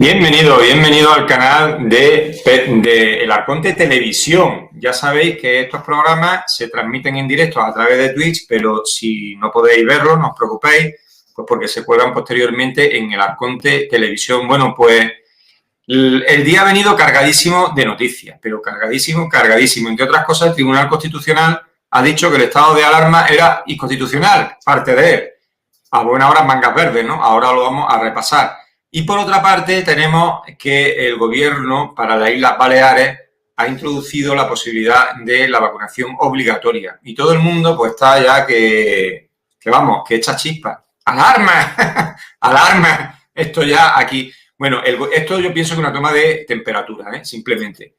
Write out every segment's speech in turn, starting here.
Bienvenido al canal de El Arconte Televisión. Ya sabéis que estos programas se transmiten en directo a través de Twitch, pero si no podéis verlos, no os preocupéis, pues porque se cuelgan posteriormente en El Arconte Televisión. Bueno, pues el día ha venido cargadísimo de noticias, pero cargadísimo. Entre otras cosas, el Tribunal Constitucional ha dicho que el estado de alarma era inconstitucional, parte de él. A buena hora mangas verdes, ¿no? Ahora lo vamos a repasar. Y por otra parte, tenemos que el gobierno para las Islas Baleares ha introducido la posibilidad de la vacunación obligatoria. Y todo el mundo pues está ya que echa chispas. ¡Alarma! ¡Alarma! Esto ya aquí. Bueno, esto yo pienso que es una toma de temperatura, simplemente.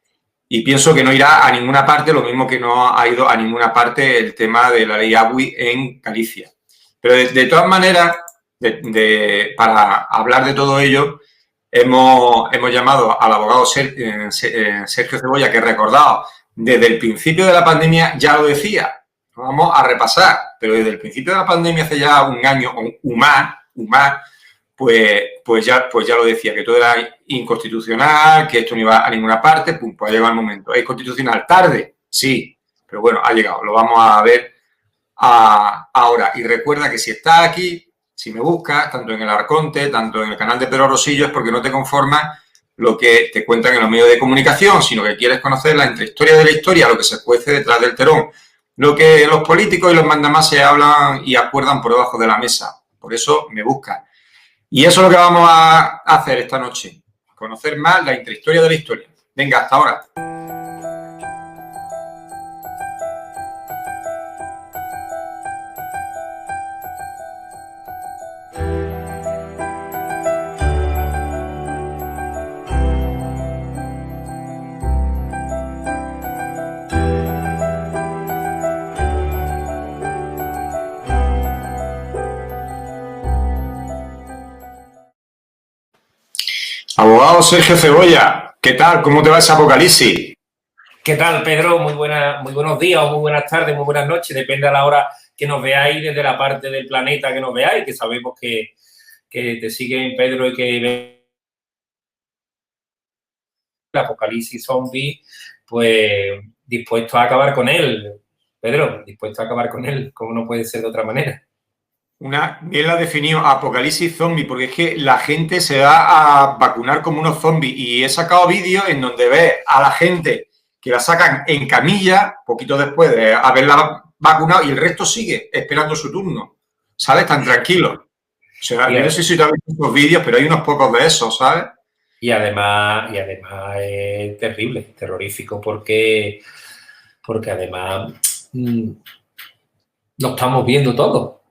Y pienso que no irá a ninguna parte, lo mismo que no ha ido a ninguna parte el tema de la ley AWI en Galicia. Pero de todas maneras, para hablar de todo ello, hemos llamado al abogado Sergio Cebolla, que recordado, desde el principio de la pandemia ya lo decía. Vamos a repasar, pero desde el principio de la pandemia, hace ya un año o más, pues ya lo decía, que todo era inconstitucional, que esto no iba a ninguna parte, pues ha llegado el momento. ¿Es constitucional tarde? Sí, pero bueno, ha llegado. Lo vamos a ver ahora. Y recuerda que si estás aquí, si me buscas, tanto en el Arconte, tanto en el canal de Pedro Rosillo, es porque no te conformas lo que te cuentan en los medios de comunicación, sino que quieres conocer la intrahistoria de la historia, lo que se cuece detrás del telón, lo que los políticos y los mandamás se hablan y acuerdan por debajo de la mesa. Por eso me buscas. Y eso es lo que vamos a hacer esta noche, conocer más la intrahistoria de la historia. Venga, hasta ahora. Abogado Sergio Cebolla, ¿qué tal? ¿Cómo te va ese apocalipsis? ¿Qué tal, Pedro? Muy buenos días o muy buenas tardes, muy buenas noches. Depende a la hora que nos veáis, desde la parte del planeta que nos veáis, que sabemos que te siguen, Pedro, y que el apocalipsis zombie, pues dispuesto a acabar con él. Pedro, dispuesto a acabar con él, como no puede ser de otra manera. Bien la ha definido, apocalipsis zombie, porque es que la gente se va a vacunar como unos zombies y he sacado vídeos en donde ves a la gente que la sacan en camilla, poquito después de haberla vacunado, y el resto sigue esperando su turno, ¿sabes? Tan tranquilo. O sea, yo no sé si tú has visto esos vídeos, pero hay unos pocos de esos, ¿sabes? Y además es terrible, terrorífico, porque además lo estamos viendo todo.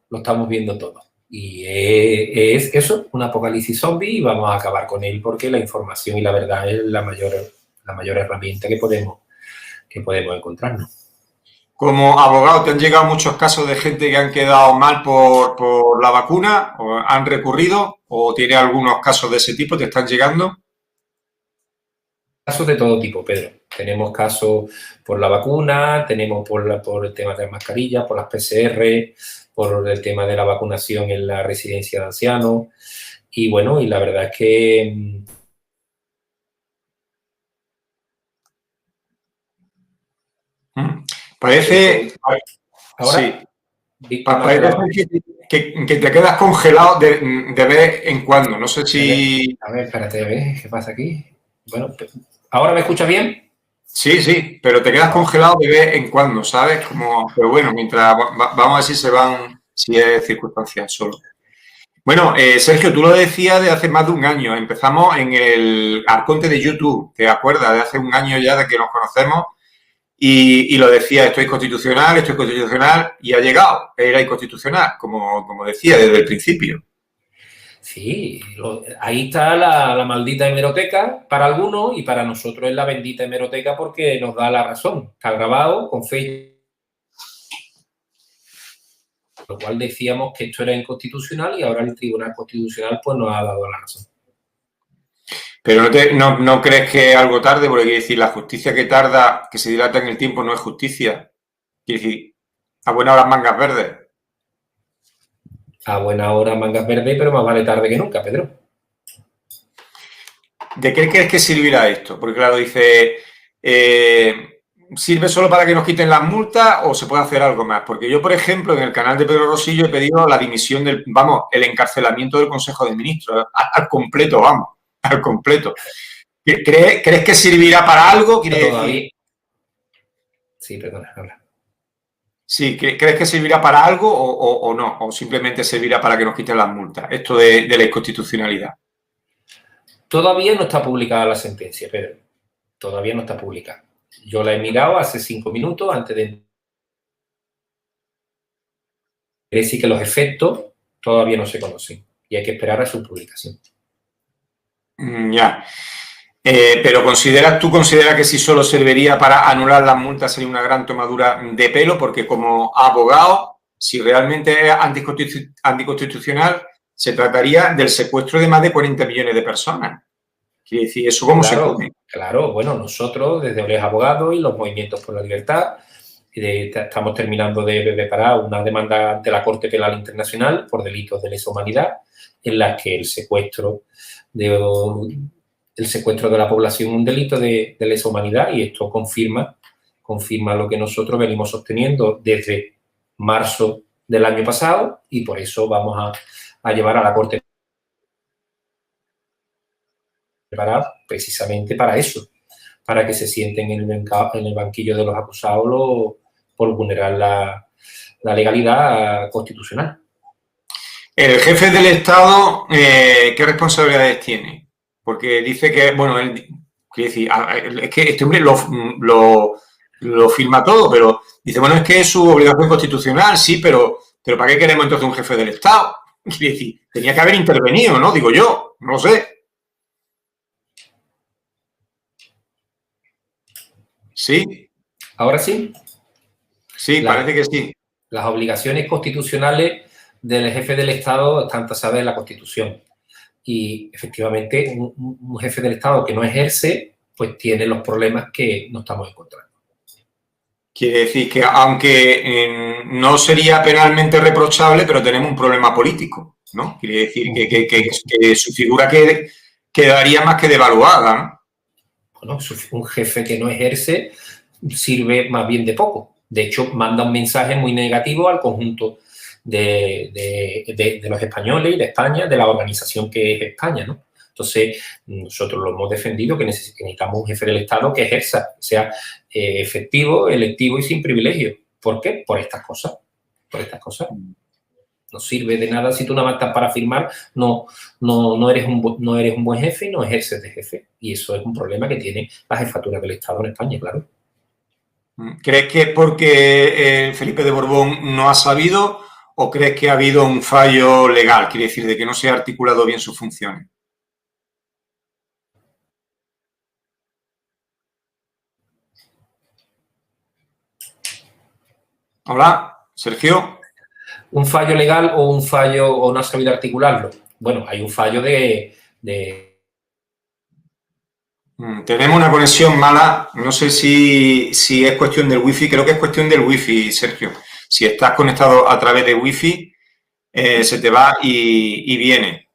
Y es eso, un apocalipsis zombie, y vamos a acabar con él porque la información y la verdad es la mayor herramienta que podemos encontrarnos. Como abogado, ¿te han llegado muchos casos de gente que han quedado mal por la vacuna? ¿O han recurrido? ¿O tiene algunos casos de ese tipo? ¿Te están llegando? Casos de todo tipo, Pedro. Tenemos casos por la vacuna, tenemos por el tema de las mascarillas, por las PCR, por el tema de la vacunación en la residencia de ancianos. Y bueno, y la verdad es que parece... Ahora, sí. Parece que te quedas congelado de vez en cuando. No sé si... A ver, espérate, a ver, ¿qué pasa aquí? Bueno, ¿ahora me escuchas bien? Sí, pero te quedas congelado de vez en cuando, ¿sabes? Pero bueno, mientras vamos a ver si se van, si es circunstancial solo. Bueno, Sergio, tú lo decías de hace más de un año. Empezamos en el Arconte de YouTube, ¿te acuerdas? De hace un año ya de que nos conocemos. Y lo decía, esto es constitucional, y ha llegado, era inconstitucional, como decía desde el principio. Sí, ahí está la maldita hemeroteca para algunos, y para nosotros es la bendita hemeroteca porque nos da la razón. Está grabado con fe. Lo cual decíamos que esto era inconstitucional y ahora el Tribunal Constitucional pues nos ha dado la razón. Pero no crees que es algo tarde, porque quiere decir, la justicia que tarda, que se dilata en el tiempo, no es justicia. Quiere decir, a buena hora mangas verdes. A buena hora mangas verdes, pero más vale tarde que nunca, Pedro. ¿de qué crees que servirá esto? Porque claro, dice, ¿sirve solo para que nos quiten las multas o se puede hacer algo más? Porque yo, por ejemplo, en el canal de Pedro Rosillo he pedido la dimisión el encarcelamiento del Consejo de Ministros, al completo, vamos, al completo. ¿Crees que servirá para algo? Quiere decir, sí, perdona, habla. sí, ¿crees que servirá para algo o no? ¿O simplemente servirá para que nos quiten las multas? Esto de la inconstitucionalidad. Todavía no está publicada la sentencia, Pedro. Todavía no está publicada. Yo la he mirado hace 5 minutos antes de... Quiere decir que los efectos todavía no se conocen y hay que esperar a su publicación. Ya. Pero ¿tú consideras que si solo serviría para anular las multas sería una gran tomadura de pelo? Porque como abogado, si realmente es anticonstitucional, se trataría del secuestro de más de 40 millones de personas. Quiere decir, ¿eso cómo se come? Claro, bueno, nosotros desde Oles Abogados y los Movimientos por la Libertad estamos terminando de preparar una demanda de la Corte Penal Internacional por delitos de lesa humanidad en la que el secuestro de la población es un delito de lesa humanidad y esto confirma lo que nosotros venimos sosteniendo desde marzo del año pasado y por eso vamos a llevar a la Corte preparada precisamente para eso, para que se sienten en el banquillo de los acusados por vulnerar la legalidad constitucional. El jefe del Estado, ¿qué responsabilidades tiene? Porque dice que, bueno, él, quiere decir, es que este hombre lo firma todo, pero dice, bueno, es que es su obligación constitucional, sí, pero ¿para qué queremos entonces un jefe del Estado? Quiere decir, tenía que haber intervenido, ¿no? Digo yo, no lo sé. ¿Sí? ¿Ahora sí? Sí, parece que sí. Las obligaciones constitucionales del jefe del Estado están tasadas en la Constitución. Y, efectivamente, un jefe del Estado que no ejerce, pues tiene los problemas que nos estamos encontrando. Quiere decir que, aunque no sería penalmente reprochable, pero tenemos un problema político, ¿no? Quiere decir que su figura quedaría más que devaluada, ¿no? Bueno, un jefe que no ejerce sirve más bien de poco. De hecho, manda un mensaje muy negativo al conjunto de los españoles y de España, de la organización que es España, ¿no? Entonces, nosotros lo hemos defendido que necesitamos un jefe del Estado que ejerza, sea efectivo, electivo y sin privilegio. ¿Por qué? Por estas cosas. Por estas cosas. No sirve de nada si tú nada más estás para firmar, no eres un buen jefe y no ejerces de jefe. Y eso es un problema que tiene la jefatura del Estado en España, claro. ¿Crees que es porque Felipe de Borbón no ha sabido o crees que ha habido un fallo legal? Quiere decir, de que no se ha articulado bien sus funciones. Hola, Sergio. ¿Un fallo legal o un fallo o no ha sabido articularlo? Bueno, hay un fallo de... Tenemos una conexión mala, no sé si es cuestión del wifi, creo que es cuestión del wifi, Sergio. Si estás conectado a través de wifi, se te va y viene.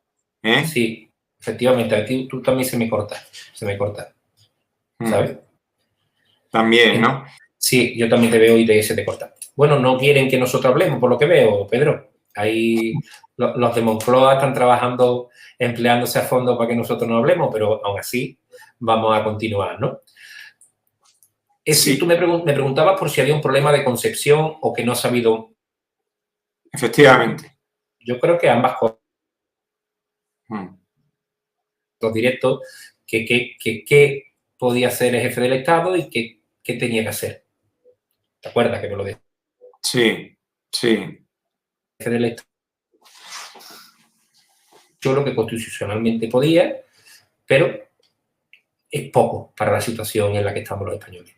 Sí, efectivamente, a ti tú también se me corta, ¿sabes? También, ¿no? Sí, yo también te veo y se te corta. Bueno, no quieren que nosotros hablemos, por lo que veo, Pedro. Ahí los de Moncloa están trabajando, empleándose a fondo para que nosotros no hablemos, pero aún así vamos a continuar, ¿no? Sí. Tú me preguntabas por si había un problema de concepción o que no ha sabido... Efectivamente. Yo creo que ambas cosas. Los directos, qué podía hacer el jefe del Estado y qué tenía que hacer. ¿Te acuerdas que me lo decía? Sí, sí. El jefe del Estado hizo lo que constitucionalmente podía, pero es poco para la situación en la que estamos los españoles.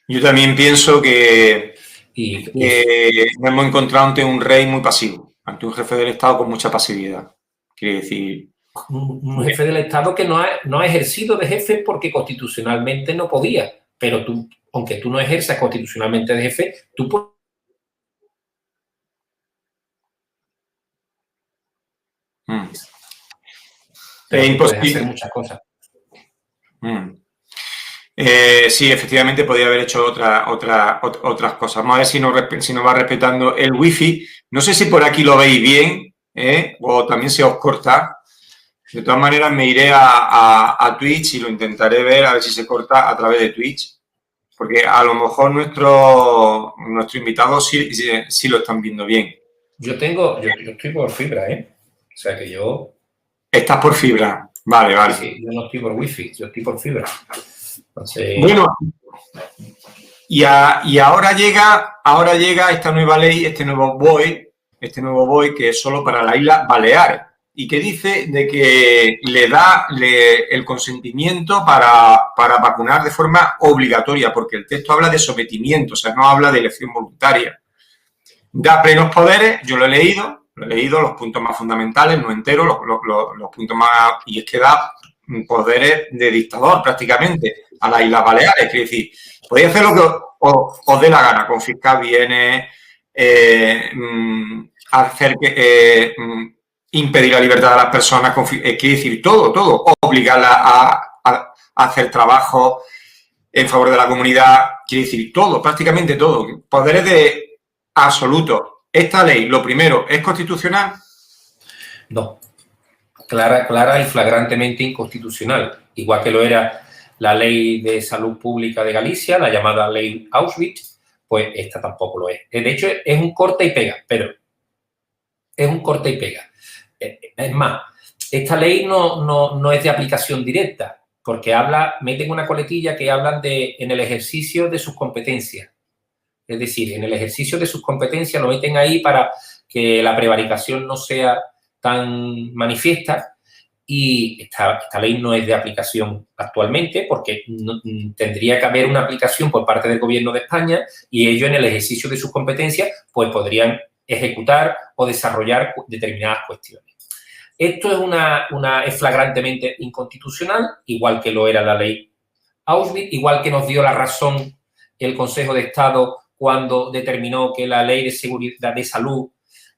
Yo también pienso que nos hemos encontrado ante un rey muy pasivo, ante un jefe del Estado con mucha pasividad. Quiere decir... Un jefe del Estado que no ha ejercido de jefe porque constitucionalmente no podía, pero tú, aunque tú no ejerzas constitucionalmente de jefe, tú puedes... Pero puedes hacer muchas cosas. Sí, efectivamente podría haber hecho otras cosas. Vamos a ver si nos va respetando el wifi. No sé si por aquí lo veis bien, o también se os corta. De todas maneras, me iré a Twitch y lo intentaré ver a ver si se corta a través de Twitch. Porque a lo mejor nuestro invitado sí lo están viendo bien. Yo estoy por fibra, O sea que yo... Estás por fibra. Vale, vale. Sí, yo no estoy por wifi, yo estoy por fibra. Entonces... Bueno, y ahora llega esta nueva ley, este nuevo BOE que es solo para la isla Baleares y que dice de que le da el consentimiento para vacunar de forma obligatoria, porque el texto habla de sometimiento, o sea, no habla de elección voluntaria. Da plenos poderes, yo lo he leído los puntos más fundamentales, no entero, los puntos más... Y es que da poderes de dictador prácticamente a las Islas Baleares, es decir, podéis hacer lo que os dé la gana, confiscar bienes, impedir la libertad de las personas, quiere decir todo, obligarla a hacer trabajo en favor de la comunidad, quiere decir todo, prácticamente todo, poderes de absoluto. ¿Esta ley, lo primero, es constitucional? No. Clara y flagrantemente inconstitucional. Igual que lo era la Ley de Salud Pública de Galicia, la llamada Ley Auschwitz, pues esta tampoco lo es. De hecho, es un corta y pega, pero es un corta y pega. Es más, esta ley no es de aplicación directa, porque meten una coletilla que hablan en el ejercicio de sus competencias. Es decir, en el ejercicio de sus competencias lo meten ahí para que la prevaricación no sea tan manifiesta, y esta ley no es de aplicación actualmente porque tendría que haber una aplicación por parte del Gobierno de España y ellos en el ejercicio de sus competencias pues podrían ejecutar o desarrollar determinadas cuestiones. Esto es flagrantemente inconstitucional, igual que lo era la ley Auschwitz, igual que nos dio la razón el Consejo de Estado cuando determinó que la ley de seguridad de salud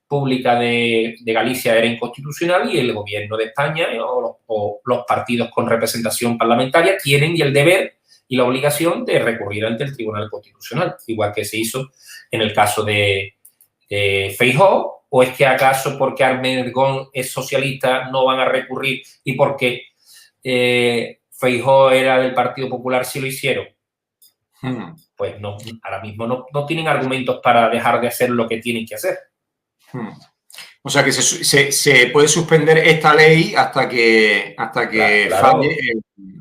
pública de Galicia era inconstitucional, y el Gobierno de España o los partidos con representación parlamentaria tienen el deber y la obligación de recurrir ante el Tribunal Constitucional, igual que se hizo en el caso de Feijóo. ¿O es que acaso porque Armengol es socialista no van a recurrir y porque Feijóo era del Partido Popular sí lo hicieron? Pues no, ahora mismo no tienen argumentos para dejar de hacer lo que tienen que hacer. O sea que se puede suspender esta ley hasta que falle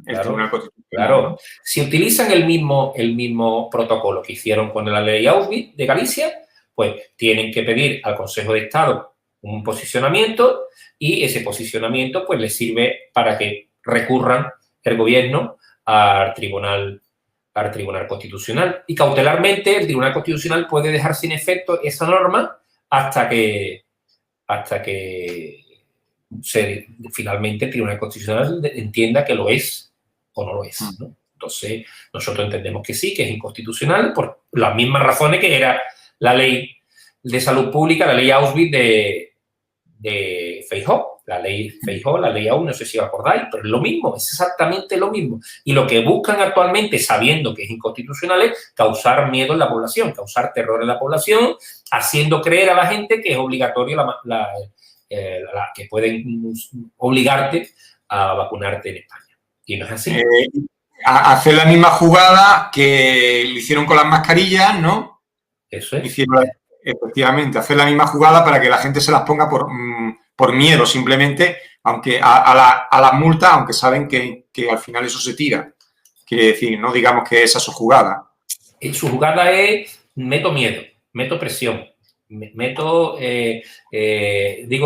el Tribunal Constitucional. Claro. Si utilizan el mismo protocolo que hicieron con la ley Auschwitz de Galicia, pues tienen que pedir al Consejo de Estado un posicionamiento, y ese posicionamiento pues les sirve para que recurran el Gobierno al Tribunal Constitucional. Y cautelarmente el Tribunal Constitucional puede dejar sin efecto esa norma hasta que finalmente el Tribunal Constitucional entienda que lo es o no lo es, ¿no? Entonces, nosotros entendemos que sí, que es inconstitucional por las mismas razones que era la ley de salud pública, la ley Auschwitz de Feijóo. La ley Feijóo, la ley Auschwitz, no sé si os acordáis, pero es lo mismo, es exactamente lo mismo. Y lo que buscan actualmente, sabiendo que es inconstitucional, es causar miedo en la población, causar terror en la población, haciendo creer a la gente que es obligatorio que pueden obligarte a vacunarte en España. Y no es así. Hacer la misma jugada que lo hicieron con las mascarillas, ¿no? Eso es. Efectivamente, hacer la misma jugada para que la gente se las ponga por miedo, simplemente, aunque a las multas, aunque saben que al final eso se tira. Quiere decir, no digamos que esa es su jugada. Su jugada es: meto miedo, meto presión, digo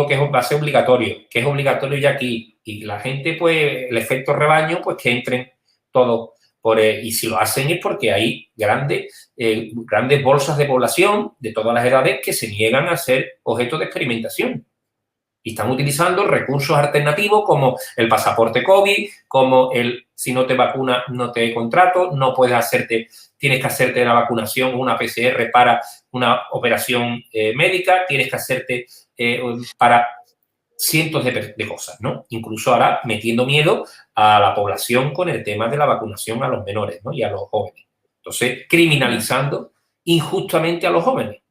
que va a ser obligatorio, que es obligatorio ya aquí. Y la gente, pues, el efecto rebaño, pues que entren todos. Y si lo hacen es porque hay grandes bolsas de población de todas las edades que se niegan a ser objeto de experimentación. Y están utilizando recursos alternativos como el pasaporte COVID, como si no te vacunas no te contrato, tienes que hacerte la vacunación, una PCR para una operación médica, tienes que hacerte para cientos de cosas, ¿no? Incluso ahora metiendo miedo a la población con el tema de la vacunación a los menores, ¿no? Y a los jóvenes. Entonces, criminalizando injustamente a los jóvenes,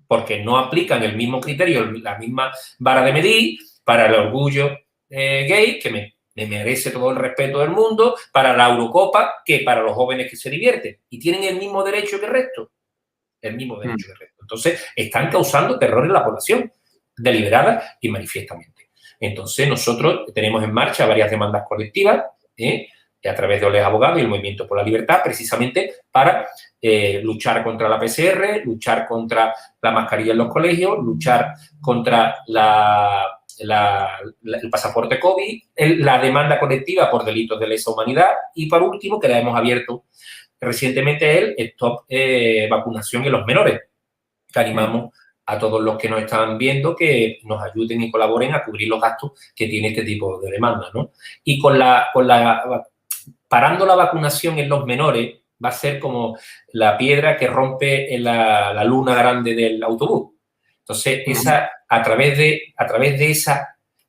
porque no aplican el mismo criterio, la misma vara de medir para el orgullo gay, que me merece todo el respeto del mundo, para la Eurocopa, que para los jóvenes que se divierten. Y tienen el mismo derecho que el resto. El mismo derecho que el resto. Entonces, están causando terror en la población, deliberada y manifiestamente. Entonces, nosotros tenemos en marcha varias demandas colectivas, a través de OLES Abogados y el Movimiento por la Libertad, precisamente para luchar contra la PCR, luchar contra la mascarilla en los colegios, luchar contra el pasaporte COVID, la demanda colectiva por delitos de lesa humanidad y, por último, que la hemos abierto recientemente, el stop vacunación en los menores, que animamos a todos los que nos están viendo que nos ayuden y colaboren a cubrir los gastos que tiene este tipo de demanda, ¿no? Y parando la vacunación en los menores va a ser como la piedra que rompe en la luna grande del autobús. Entonces, a través de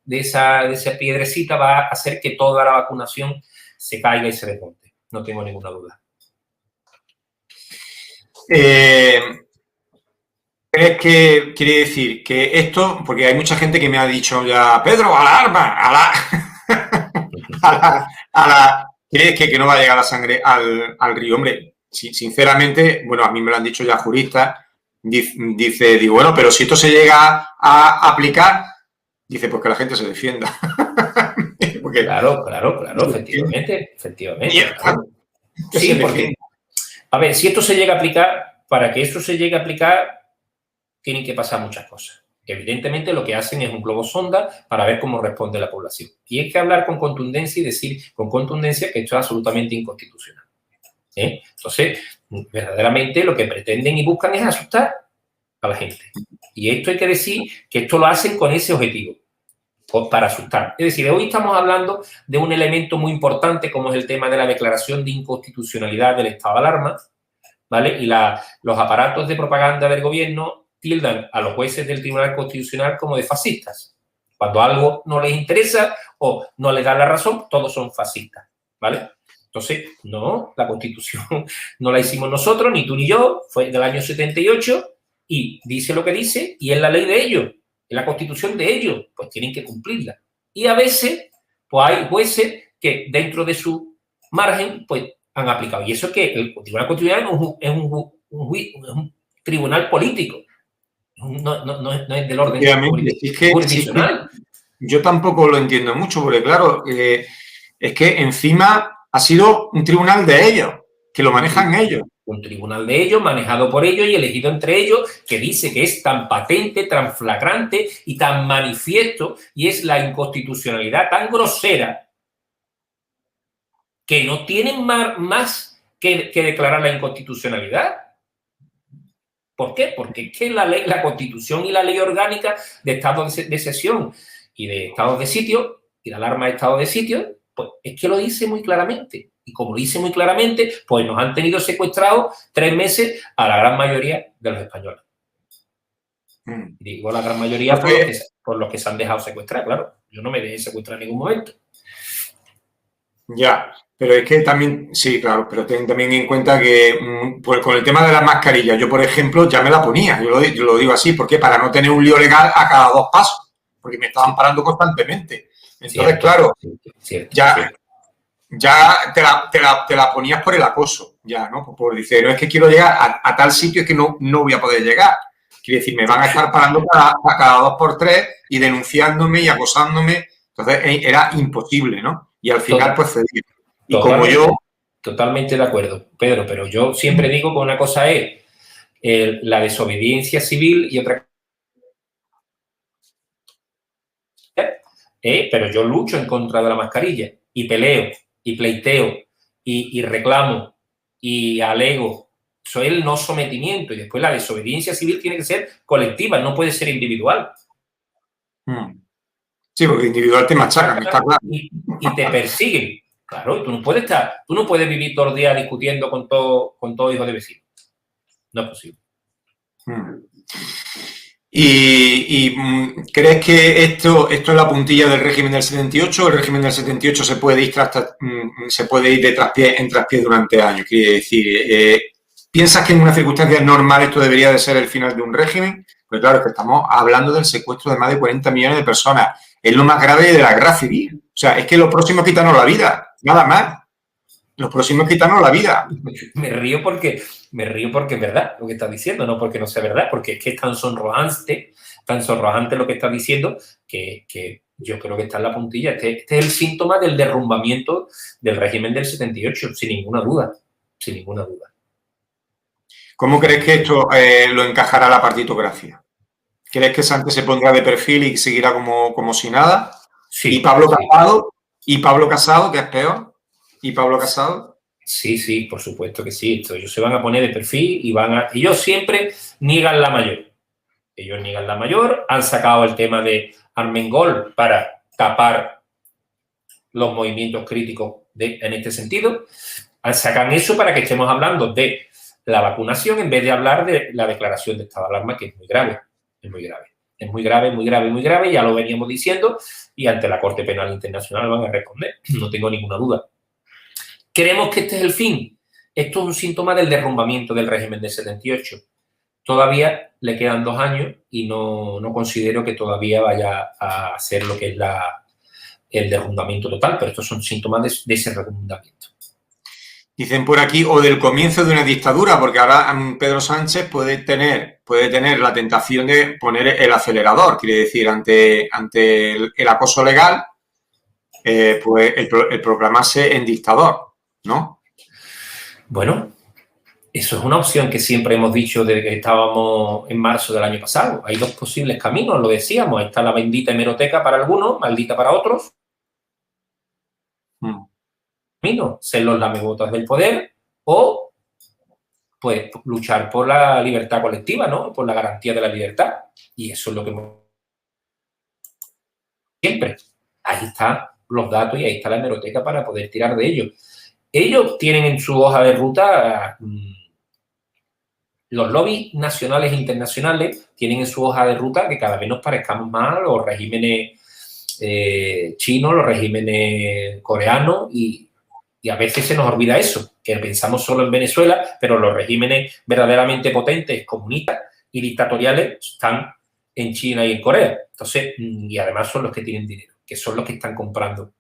esa piedrecita va a hacer que toda la vacunación se caiga y se desmonte. No tengo ninguna duda. ¿Crees que quiere decir que esto, porque hay mucha gente que me ha dicho ya, Pedro, alarma, ¿crees que no va a llegar la sangre al río? Hombre, sinceramente, bueno, a mí me lo han dicho ya juristas, digo, bueno, pero si esto se llega a aplicar, dice, pues que la gente se defienda. Porque, claro, efectivamente. Claro. Sí, porque, a ver, si esto se llega a aplicar, para que eso se llegue a aplicar, tienen que pasar muchas cosas. Evidentemente, lo que hacen es un globo sonda para ver cómo responde la población. Y hay que hablar con contundencia y decir con contundencia que esto es absolutamente inconstitucional. Entonces, verdaderamente lo que pretenden y buscan es asustar a la gente. Y esto hay que decir que esto lo hacen con ese objetivo, para asustar. Es decir, hoy estamos hablando de un elemento muy importante como es el tema de la declaración de inconstitucionalidad del estado de alarma, ¿vale? Y los aparatos de propaganda del gobierno tildan a los jueces del Tribunal Constitucional como de fascistas. Cuando algo no les interesa o no les da la razón, todos son fascistas, ¿vale? Entonces, no, la Constitución no la hicimos nosotros, ni tú ni yo, fue del año 78 y dice lo que dice y es la ley de ellos, es la Constitución de ellos, pues tienen que cumplirla. Y a veces, pues hay jueces que dentro de su margen, pues han aplicado. Y eso es que el Tribunal Constitucional es un tribunal político. No es del orden jurisdiccional. Yo tampoco lo entiendo mucho, porque claro, es que encima ha sido un tribunal de ellos, que lo manejan ellos. Un tribunal de ellos, manejado por ellos y elegido entre ellos, que dice que es tan patente, tan flagrante y tan manifiesto, y es la inconstitucionalidad tan grosera, que no tienen más que declarar la inconstitucionalidad. ¿Por qué? Porque es que la Constitución y la ley orgánica de estados de excepción y de estados de sitio y la alarma de estado de sitio, pues es que lo dice muy claramente. Y como lo dice muy claramente, pues nos han tenido secuestrados 3 meses a la gran mayoría de los españoles. Digo la gran mayoría por los que se han dejado secuestrar, claro. Yo no me dejé secuestrar en ningún momento. Ya, pero es que también, sí, claro, pero ten también en cuenta que pues con el tema de las mascarillas, yo, por ejemplo, ya me la ponía, yo lo digo así, porque para no tener un lío legal a cada 2 pasos, porque me estaban parando constantemente. Entonces, claro, ya te la ponías por el acoso, ya, ¿no? Por decir, no es que quiero llegar a tal sitio, es que no voy a poder llegar. Quiere decir, me van a estar parando cada 2 por 3 y denunciándome y acosándome. Entonces, era imposible, ¿no? Y al final, pues, cedí. Y como yo... Totalmente de acuerdo, Pedro, pero yo siempre digo que una cosa es la desobediencia civil y otra... pero yo lucho en contra de la mascarilla y peleo y pleiteo y reclamo y alego. Eso es el no sometimiento y después la desobediencia civil tiene que ser colectiva, no puede ser individual. Sí, porque individual te machacan, está claro. Y te persiguen. Claro, tú no puedes vivir todos los días discutiendo con todo hijo de vecino. No es posible. ¿Crees que esto es la puntilla del régimen del 78 o el régimen del 78 se puede ir de traspié en traspié durante años? Quiere decir, ¿piensas que en una circunstancia normal esto debería de ser el final de un régimen? Pues claro, es que estamos hablando del secuestro de más de 40 millones de personas. Es lo más grave de la guerra civil. O sea, es que lo próximo es quitarnos la vida, nada más. Lo próximo es quitarnos la vida. Me río porque es verdad lo que estás diciendo, no porque no sea verdad, porque es que es tan sonrojante lo que estás diciendo que yo creo que está en la puntilla. Este es el síntoma del derrumbamiento del régimen del 78, sin ninguna duda, sin ninguna duda. ¿Cómo crees que esto lo encajará la partitocracia? ¿Crees que Sánchez se pondrá de perfil y seguirá como si nada? Sí, ¿Y Pablo Casado, que es peor? ¿Y Pablo Casado? Sí, por supuesto que sí. Ellos se van a poner de perfil y ellos siempre niegan la mayor. Ellos niegan la mayor, han sacado el tema de Armengol para tapar los movimientos críticos en este sentido. Sacan eso para que estemos hablando de la vacunación en vez de hablar de la declaración de estado de alarma, que es muy grave, es muy grave. Es muy grave, muy grave, muy grave, ya lo veníamos diciendo, y ante la Corte Penal Internacional van a responder, no tengo ninguna duda. ¿Creemos que este es el fin? Esto es un síntoma del derrumbamiento del régimen del 78. Todavía le quedan 2 años y no considero que todavía vaya a ser lo que es el derrumbamiento total, pero estos son síntomas de ese derrumbamiento. Dicen por aquí, o del comienzo de una dictadura, porque ahora Pedro Sánchez puede tener la tentación de poner el acelerador, quiere decir, ante el acoso legal, pues el proclamarse en dictador, ¿no? Bueno, eso es una opción que siempre hemos dicho desde que estábamos en marzo del año pasado. Hay 2 posibles caminos, lo decíamos. Ahí está la bendita hemeroteca para algunos, maldita para otros. Ser los lamebotas del poder o pues luchar por la libertad colectiva, ¿no? Por la garantía de la libertad. Y eso es lo que siempre. Ahí están los datos y ahí está la hemeroteca para poder tirar de ellos. Ellos tienen en su hoja de ruta, los lobbies nacionales e internacionales tienen en su hoja de ruta que cada vez nos parezcamos más a los regímenes chinos, los regímenes coreanos y a veces se nos olvida eso, que pensamos solo en Venezuela, pero los regímenes verdaderamente potentes, comunistas y dictatoriales están en China y en Corea. Entonces, y además son los que tienen dinero, que son los que están comprando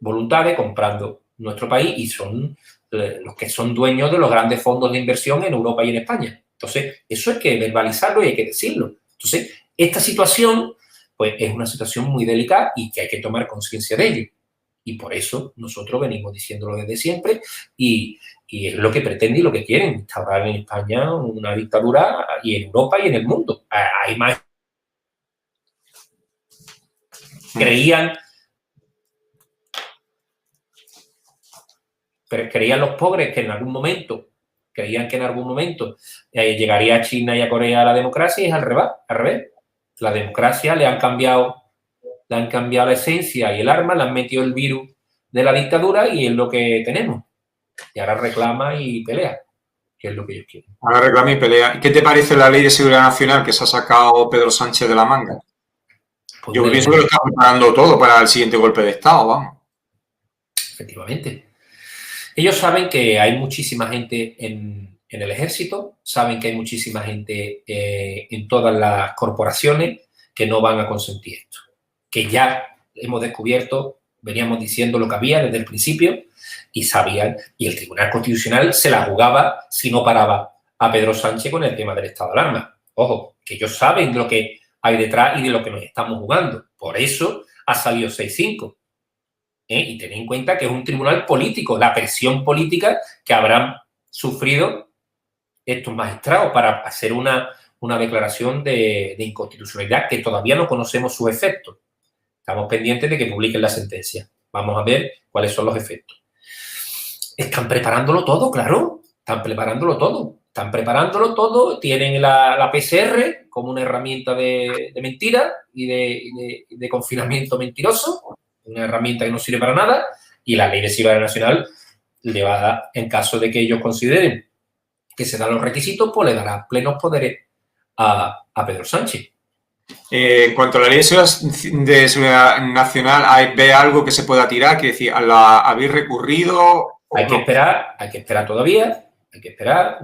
voluntades, comprando nuestro país y son los que son dueños de los grandes fondos de inversión en Europa y en España. Entonces, eso hay que verbalizarlo y hay que decirlo. Entonces, esta situación, pues, es una situación muy delicada y que hay que tomar conciencia de ello. Y por eso nosotros venimos diciéndolo desde siempre y es lo que pretende y lo que quieren, instaurar en España una dictadura y en Europa y en el mundo. Hay más. Creían los pobres que en algún momento llegaría a China y a Corea la democracia y es al revés. La democracia le han cambiado la esencia y el arma, le han metido el virus de la dictadura y es lo que tenemos. Y ahora reclama y pelea, que es lo que ellos quieren. Ahora reclama y pelea. ¿Qué te parece la Ley de Seguridad Nacional que se ha sacado Pedro Sánchez de la manga? Pues yo pienso que lo está preparando todo para el siguiente golpe de Estado, vamos. Efectivamente. Ellos saben que hay muchísima gente en el ejército, saben que hay muchísima gente en todas las corporaciones que no van a consentir esto. Que ya hemos descubierto, veníamos diciendo lo que había desde el principio y sabían, y el Tribunal Constitucional se la jugaba si no paraba a Pedro Sánchez con el tema del estado de alarma. Ojo, que ellos saben lo que hay detrás y de lo que nos estamos jugando. Por eso ha salido 6-5. Y tened en cuenta que es un tribunal político, la presión política que habrán sufrido estos magistrados para hacer una declaración de inconstitucionalidad que todavía no conocemos sus efectos. Estamos pendientes de que publiquen la sentencia. Vamos a ver cuáles son los efectos. Están preparándolo todo, claro. Están preparándolo todo. Tienen la PCR como una herramienta de mentira y de confinamiento mentiroso. Una herramienta que no sirve para nada. Y la Ley de Seguridad Nacional le va a dar, en caso de que ellos consideren que se dan los requisitos, pues le dará plenos poderes a Pedro Sánchez. En cuanto a la ley de seguridad nacional, ¿ve algo que se pueda tirar? Quiere decir, ¿habéis recurrido? Hay que esperar todavía, hay que esperar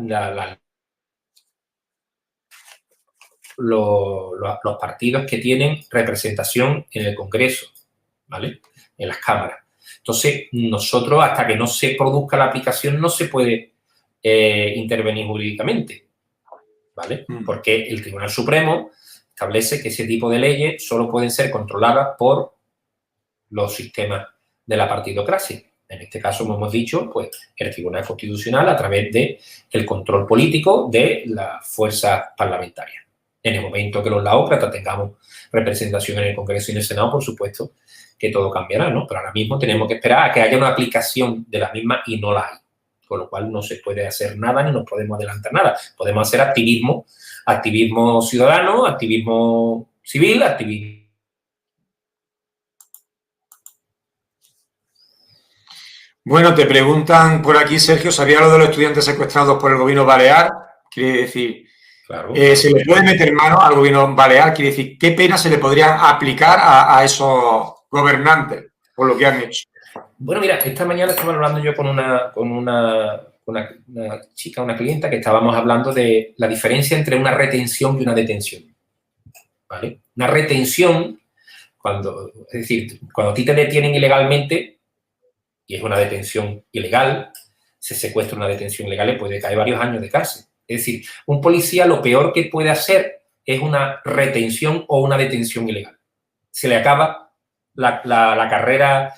los partidos que tienen representación en el Congreso, ¿vale? En las cámaras. Entonces, nosotros, hasta que no se produzca la aplicación, no se puede intervenir jurídicamente, ¿vale? Porque el Tribunal Supremo establece que ese tipo de leyes solo pueden ser controladas por los sistemas de la partidocracia. En este caso, como hemos dicho, pues el Tribunal Constitucional a través del control político de las fuerzas parlamentarias. En el momento que los laócratas tengamos representación en el Congreso y en el Senado, por supuesto que todo cambiará, ¿no? Pero ahora mismo tenemos que esperar a que haya una aplicación de la misma y no la hay. Con lo cual no se puede hacer nada ni nos podemos adelantar nada. Podemos hacer activismo ciudadano, activismo civil, activismo. Bueno, te preguntan por aquí, Sergio, ¿sabía lo de los estudiantes secuestrados por el gobierno balear? Quiere decir, claro, ¿se le puede meter mano al gobierno balear? Quiere decir, ¿qué pena se le podrían aplicar a esos gobernantes por lo que han hecho? Bueno, mira, esta mañana estaba hablando yo con una chica, una clienta, que estábamos hablando de la diferencia entre una retención y una detención, ¿vale? Una retención, es decir, cuando a ti te detienen ilegalmente, y es una detención ilegal, se secuestra una detención ilegal y puede caer varios años de cárcel. Es decir, un policía lo peor que puede hacer es una retención o una detención ilegal. Se le acaba la carrera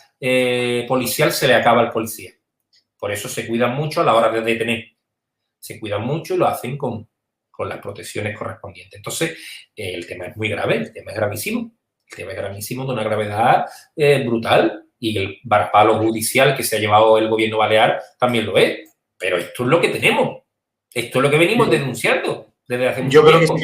policial, se le acaba al policía. Por eso se cuidan mucho a la hora de detener. Se cuidan mucho y lo hacen con las protecciones correspondientes. Entonces, el tema es muy grave, el tema es gravísimo. El tema es gravísimo, de una gravedad brutal. Y el varapalo judicial que se ha llevado el gobierno balear también lo es. Pero esto es lo que tenemos. Esto es lo que venimos denunciando desde hace mucho tiempo.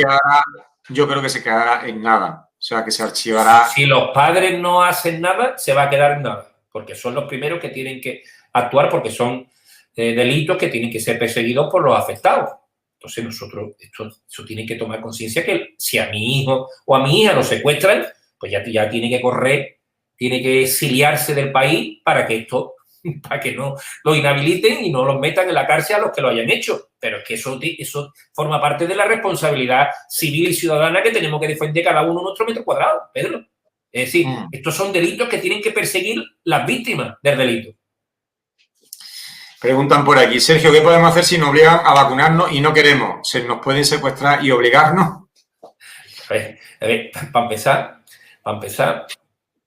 Yo creo que se quedará en nada. O sea, que se archivará. Si los padres no hacen nada, se va a quedar en nada. Porque son los primeros que tienen que actuar, porque son delitos que tienen que ser perseguidos por los afectados. Entonces, nosotros, eso tiene que tomar conciencia que si a mi hijo o a mi hija lo secuestran, pues ya tiene que correr, tiene que exiliarse del país para que no lo inhabiliten y no los metan en la cárcel a los que lo hayan hecho. Pero es que eso forma parte de la responsabilidad civil y ciudadana que tenemos que defender cada uno nuestro metro cuadrado, Pedro. Es decir, estos son delitos que tienen que perseguir las víctimas del delito. Preguntan por aquí, Sergio, ¿qué podemos hacer si nos obligan a vacunarnos y no queremos? ¿Se nos pueden secuestrar y obligarnos? A ver, para empezar,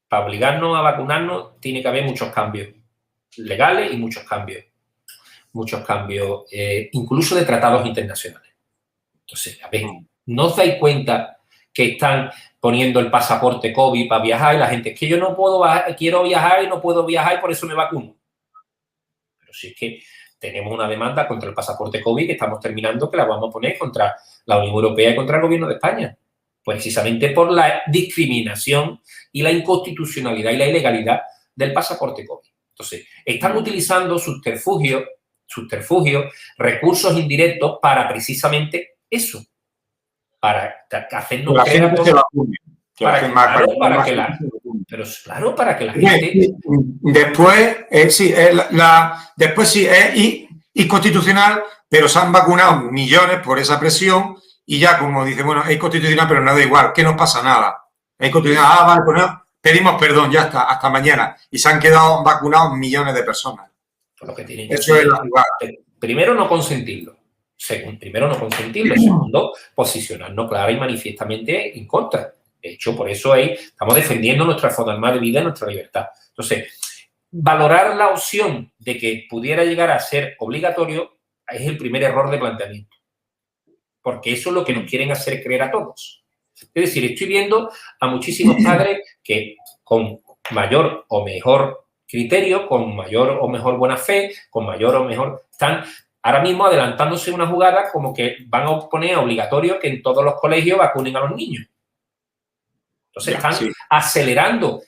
para obligarnos a vacunarnos tiene que haber muchos cambios legales y muchos cambios, incluso de tratados internacionales. Entonces, a ver, ¿no os dais cuenta que están poniendo el pasaporte COVID para viajar y la gente, es que yo no puedo quiero viajar y no puedo viajar y por eso me vacuno? Pero si es que tenemos una demanda contra el pasaporte COVID que estamos terminando, que la vamos a poner contra la Unión Europea y contra el Gobierno de España. Precisamente por la discriminación y la inconstitucionalidad y la ilegalidad del pasaporte COVID. Entonces, están utilizando subterfugios, recursos indirectos para precisamente eso, para hacernos creer para que la gente... Después sí, es inconstitucional, pero se han vacunado millones por esa presión. Y ya, como dice, bueno, es constitucional, pero nada igual, que no pasa nada. Es constitucional, vale, pues no, pedimos perdón, ya está, hasta mañana. Y se han quedado vacunados millones de personas. Por lo que tienen que hacer, es la jugada. Primero, no consentirlo. Segundo, posicionarnos clara y manifiestamente en contra. De hecho, por eso estamos defendiendo nuestra forma de vida y nuestra libertad. Entonces, valorar la opción de que pudiera llegar a ser obligatorio es el primer error de planteamiento. Porque eso es lo que nos quieren hacer creer a todos. Es decir, estoy viendo a muchísimos padres que con mayor o mejor criterio, con mayor o mejor buena fe, con mayor o mejor... están ahora mismo adelantándose una jugada como que van a poner obligatorio que en todos los colegios vacunen a los niños. Entonces están acelerando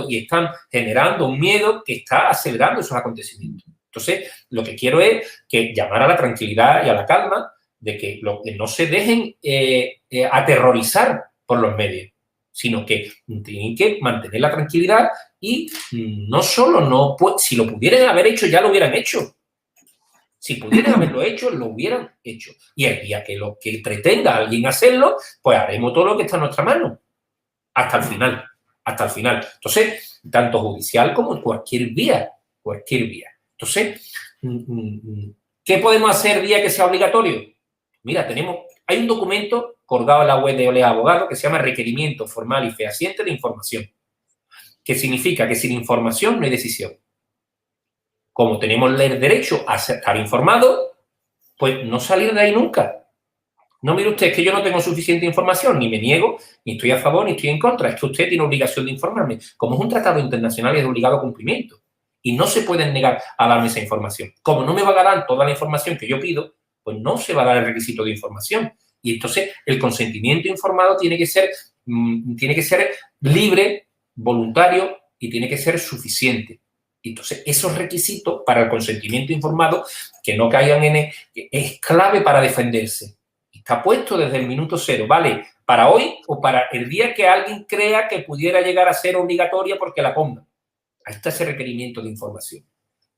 y están generando un miedo que está acelerando esos acontecimientos. Entonces, lo que quiero es que llamar a la tranquilidad y a la calma de que no se dejen aterrorizar por los medios, sino que tienen que mantener la tranquilidad y no solo si lo pudieran haber hecho, ya lo hubieran hecho. Si pudieran haberlo hecho, lo hubieran hecho. Y el día que pretenda alguien hacerlo, pues haremos todo lo que está en nuestra mano. Hasta el final. Hasta el final. Entonces, tanto judicial como en cualquier vía. Cualquier vía. Entonces, ¿qué podemos hacer día que sea obligatorio? Mira, hay un documento colgado en la web de Oleas Abogados que se llama Requerimiento Formal y Fehaciente de Información. Que significa que sin información no hay decisión. Como tenemos el derecho a estar informados, pues no salir de ahí nunca. No, mire usted, es que yo no tengo suficiente información, ni me niego, ni estoy a favor, ni estoy en contra. Es que usted tiene obligación de informarme. Como es un tratado internacional, es de obligado cumplimiento. Y no se pueden negar a darme esa información. Como no me va a dar toda la información que yo pido, pues no se va a dar el requisito de información. Y entonces el consentimiento informado tiene que ser libre, voluntario y tiene que ser suficiente. Entonces, esos requisitos para el consentimiento informado, que no caigan es clave para defenderse. Está puesto desde el minuto cero, ¿vale? Para hoy o para el día que alguien crea que pudiera llegar a ser obligatoria porque la ponga. Ahí está ese requerimiento de información.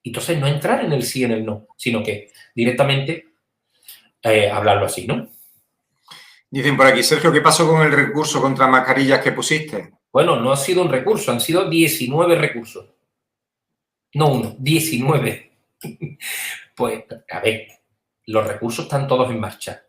Entonces, no entrar en el sí y en el no, sino que directamente hablarlo así, ¿no? Dicen por aquí, Sergio, ¿qué pasó con el recurso contra mascarillas que pusiste? Bueno, no ha sido un recurso, han sido 19 recursos. No uno, 19. Pues, a ver, los recursos están todos en marcha.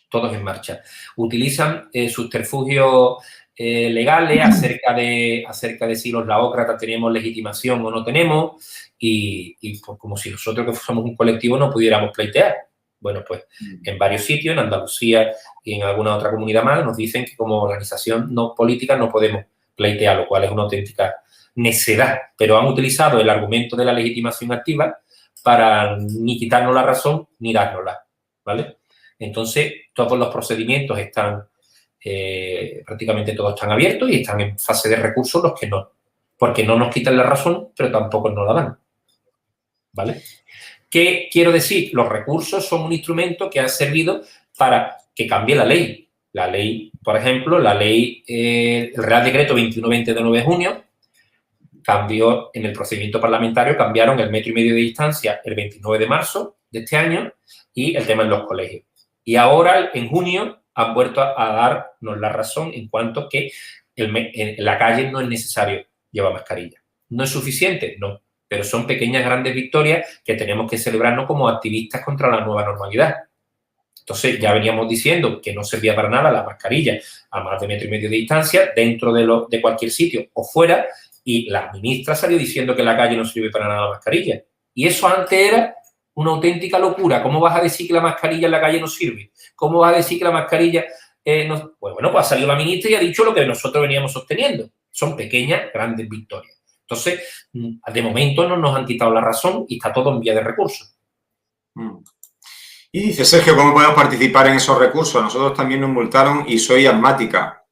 Todos en marcha. Utilizan subterfugios legales acerca de si los laócratas tenemos legitimación o no tenemos y pues, como si nosotros que somos un colectivo no pudiéramos pleitear. Bueno, pues en varios sitios, en Andalucía y en alguna otra comunidad más, nos dicen que como organización no política no podemos pleitear, lo cual es una auténtica necedad, pero han utilizado el argumento de la legitimación activa para ni quitarnos la razón ni dárnosla, ¿vale? Entonces, todos los procedimientos están, prácticamente todos están abiertos y están en fase de recurso los que no, porque no nos quitan la razón, pero tampoco nos la dan, ¿vale? ¿Qué quiero decir? Los recursos son un instrumento que ha servido para que cambie la ley. La ley, por ejemplo, el Real Decreto 2120 de 9 de junio, cambió en el procedimiento parlamentario, cambiaron el 1,5 metros de distancia el 29 de marzo de este año y el tema en los colegios. Y ahora, en junio, han vuelto a darnos la razón en cuanto que en la calle no es necesario llevar mascarilla. ¿No es suficiente? No. Pero son pequeñas, grandes victorias que tenemos que celebrarnos como activistas contra la nueva normalidad. Entonces, ya veníamos diciendo que no servía para nada la mascarilla a más de 1,5 metros de distancia dentro de cualquier sitio o fuera. Y la ministra salió diciendo que en la calle no sirve para nada la mascarilla. Y eso antes era una auténtica locura. ¿Cómo vas a decir que la mascarilla en la calle no sirve? ¿Cómo vas a decir que la mascarilla no? Pues bueno, pues ha salido la ministra y ha dicho lo que nosotros veníamos sosteniendo. Son pequeñas, grandes victorias. Entonces, de momento no nos han quitado la razón y está todo en vía de recursos. Y dice, Sergio, ¿cómo podemos participar en esos recursos? A nosotros también nos multaron y soy asmática.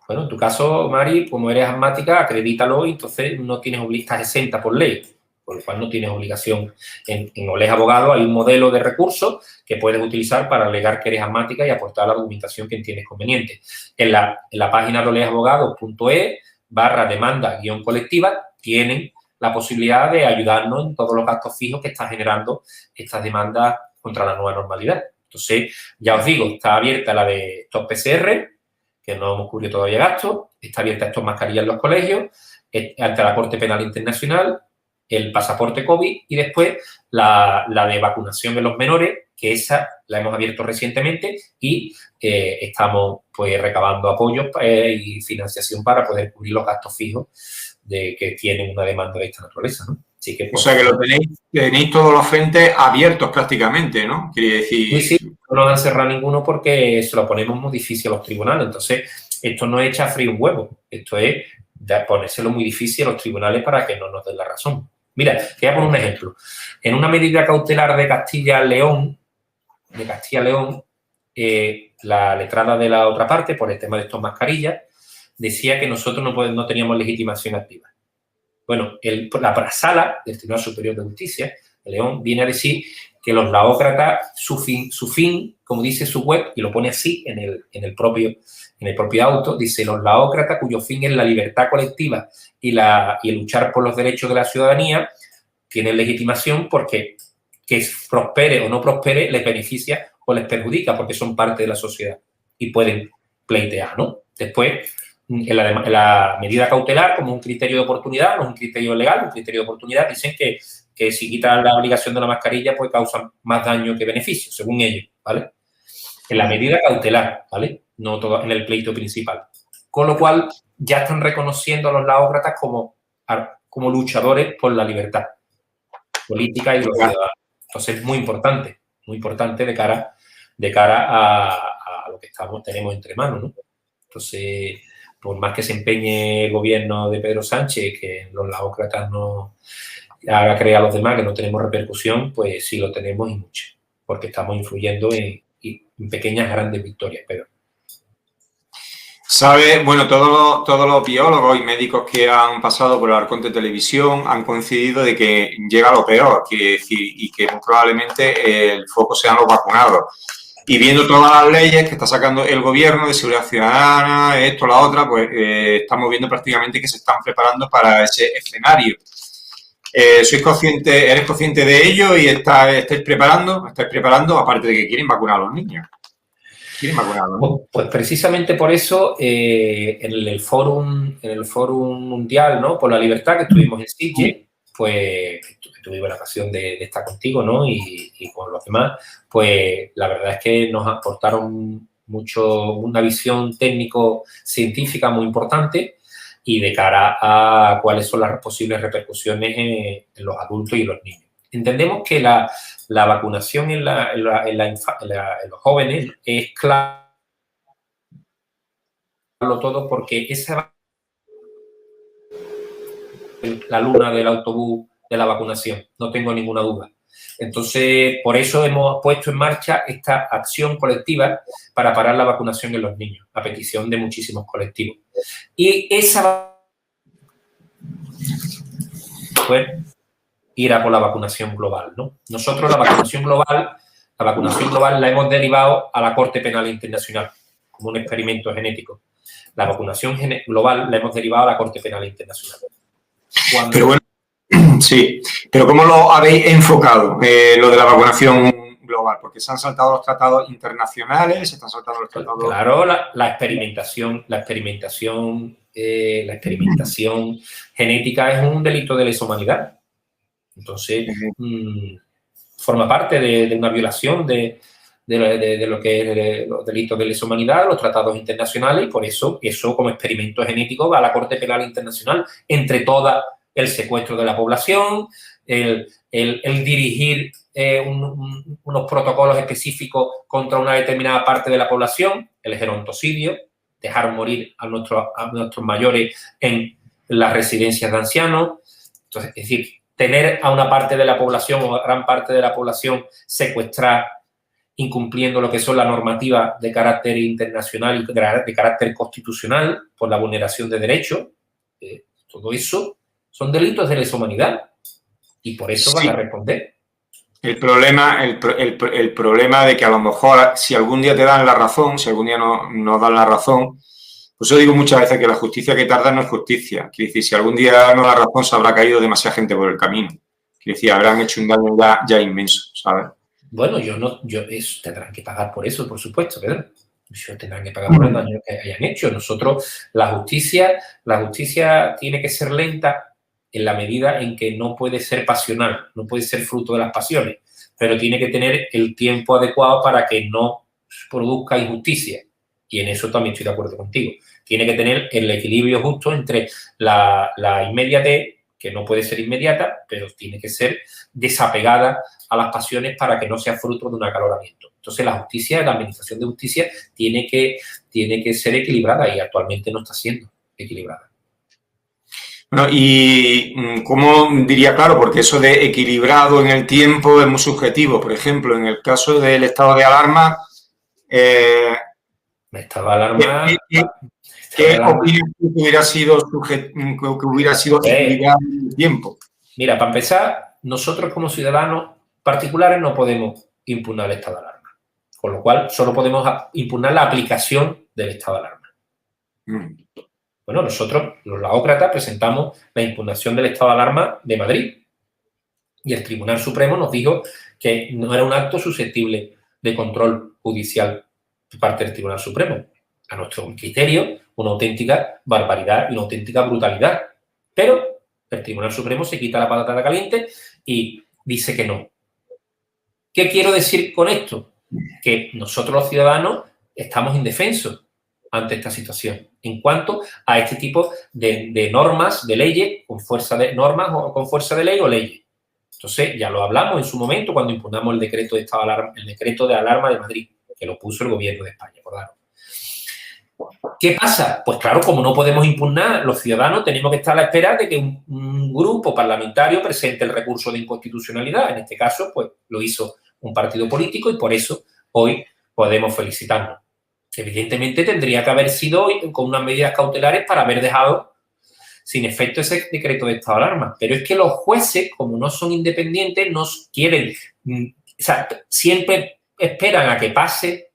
Bueno, en tu caso, Mari, como eres asmática, acredítalo y entonces no tienes estás exenta por ley, por lo cual no tienes obligación. En Oleas Abogados hay un modelo de recursos que puedes utilizar para alegar que eres asmática y aportar la documentación que entiendes conveniente. En la página de oleasabogados.es/demanda-colectiva tienen la posibilidad de ayudarnos en todos los gastos fijos que está generando estas demandas contra la nueva normalidad. Entonces, ya os digo, está abierta la de Stop PCR, que no hemos cubierto todavía gastos, está abierta Stop Mascarilla en los colegios, ante la Corte Penal Internacional, el pasaporte COVID y después la de vacunación de los menores, que esa la hemos abierto recientemente y estamos pues recabando apoyos y financiación para poder cubrir los gastos fijos que tienen una demanda de esta naturaleza, ¿no? Así que, pues, o sea que tenéis todos los frentes abiertos prácticamente, ¿no? Quiere decir... Sí, no nos han cerrado ninguno porque se lo ponemos muy difícil a los tribunales. Entonces, esto no es echar frío un huevo, esto es ponérselo muy difícil a los tribunales para que no nos den la razón. Mira, te voy a poner un ejemplo. En una medida cautelar de Castilla-León, la letrada de la otra parte, por el tema de estas mascarillas, decía que nosotros no teníamos legitimación activa. Bueno, la sala del Tribunal Superior de Justicia de León viene a decir que los laócratas, su fin, como dice su web, y lo pone así en el propio auto, dice: los laócratas cuyo fin es la libertad colectiva y el luchar por los derechos de la ciudadanía tienen legitimación porque que prospere o no prospere les beneficia o les perjudica porque son parte de la sociedad y pueden pleitear, ¿no? Después, en la medida cautelar, como un criterio de oportunidad, no es un criterio legal, un criterio de oportunidad, dicen que si quitan la obligación de la mascarilla, pues causan más daño que beneficio, según ellos, ¿vale? En la medida cautelar, ¿vale? No todo en el pleito principal. Con lo cual, ya están reconociendo a los laócratas como luchadores por la libertad política y de los ciudadanos. Entonces, es muy importante de cara a lo que tenemos entre manos, ¿no? Entonces, por más que se empeñe el gobierno de Pedro Sánchez, que los laócratas no haga creer a los demás que no tenemos repercusión, pues sí lo tenemos y mucho, porque estamos influyendo en pequeñas, grandes victorias, Pedro. Sabe, bueno, todos los biólogos y médicos que han pasado por el Arconte Televisión han coincidido de que llega lo peor, y que probablemente el foco sean los vacunados. Y viendo todas las leyes que está sacando el gobierno de seguridad ciudadana, esto, la otra, pues estamos viendo prácticamente que se están preparando para ese escenario. ¿Eres consciente de ello y estáis preparando, aparte de que quieren vacunar a los niños? Pues precisamente por eso, en el fórum mundial, ¿no?, por la libertad, que estuvimos en Sitges, pues tuvimos la ocasión de estar contigo, ¿no?, y con los demás, pues la verdad es que nos aportaron mucho, una visión técnico-científica muy importante y de cara a cuáles son las posibles repercusiones en los adultos y en los niños. Entendemos que la vacunación en los jóvenes es claro todo porque esa es la luna del autobús de la vacunación, no tengo ninguna duda. Entonces, por eso hemos puesto en marcha esta acción colectiva para parar la vacunación en los niños, a petición de muchísimos colectivos. Y esa pues ir a por la vacunación global, ¿no? Nosotros la vacunación global la hemos derivado a la Corte Penal Internacional como un experimento genético. La vacunación global la hemos derivado a la Corte Penal Internacional. Pero bueno, sí, pero ¿cómo lo habéis enfocado, lo de la vacunación global? Porque se han saltado los tratados internacionales, se están saltando los tratados... Claro, la experimentación genética es un delito de lesa humanidad. Entonces, forma parte de una violación de lo que es los delitos de lesa humanidad, los tratados internacionales, y por eso como experimento genético va a la Corte Penal Internacional, entre todas el secuestro de la población, el dirigir unos protocolos específicos contra una determinada parte de la población, el gerontocidio, dejar morir a nuestros mayores en las residencias de ancianos. Entonces, es decir, tener a una parte de la población o a gran parte de la población secuestrar, incumpliendo lo que son las normativas de carácter internacional y de carácter constitucional por la vulneración de derechos, todo eso son delitos de lesa humanidad y por eso van a responder. El problema de que a lo mejor si algún día te dan la razón, si algún día no dan la razón, pues yo digo muchas veces que la justicia que tarda no es justicia. Quiere decir, si algún día no da razón, se habrá caído demasiada gente por el camino. Quiere decir, habrán hecho un daño ya inmenso, ¿sabes? Bueno, eso tendrán que pagar por eso, por supuesto, Pedro. Tendrán que pagar por el daño que hayan hecho. Nosotros, la justicia tiene que ser lenta en la medida en que no puede ser pasional, no puede ser fruto de las pasiones, pero tiene que tener el tiempo adecuado para que no produzca injusticia. Y en eso también estoy de acuerdo contigo. Tiene que tener el equilibrio justo entre la inmediatez, que no puede ser inmediata, pero tiene que ser desapegada a las pasiones para que no sea fruto de un acaloramiento. Entonces, la administración de justicia tiene que ser equilibrada y actualmente no está siendo equilibrada. Bueno, y ¿cómo diría? Claro, porque eso de equilibrado en el tiempo es muy subjetivo. Por ejemplo, en el caso del estado de alarma... estado de alarma... ¿Qué opinas que hubiera sido equilibrado en el tiempo? Mira, para empezar, nosotros como ciudadanos particulares no podemos impugnar el estado de alarma. Con lo cual, solo podemos impugnar la aplicación del estado de alarma. Bueno, nosotros, los laócratas, presentamos la impugnación del estado de alarma de Madrid. Y el Tribunal Supremo nos dijo que no era un acto susceptible de control judicial por parte del Tribunal Supremo. A nuestro criterio, una auténtica barbaridad y una auténtica brutalidad. Pero el Tribunal Supremo se quita la patata caliente y dice que no. ¿Qué quiero decir con esto? Que nosotros los ciudadanos estamos indefensos ante esta situación en cuanto a este tipo de normas, de leyes, con fuerza de normas o con fuerza de ley o leyes. Entonces, ya lo hablamos en su momento cuando impugnamos el decreto de estado de alarma, el decreto de alarma de Madrid, que lo puso el gobierno de España, acordaros. ¿Qué pasa? Pues claro, como no podemos impugnar, los ciudadanos tenemos que estar a la espera de que un grupo parlamentario presente el recurso de inconstitucionalidad. En este caso, pues lo hizo un partido político y por eso hoy podemos felicitarnos. Evidentemente tendría que haber sido hoy con unas medidas cautelares para haber dejado sin efecto ese decreto de estado de alarma. Pero es que los jueces, como no son independientes, no quieren, o sea, siempre esperan a que pase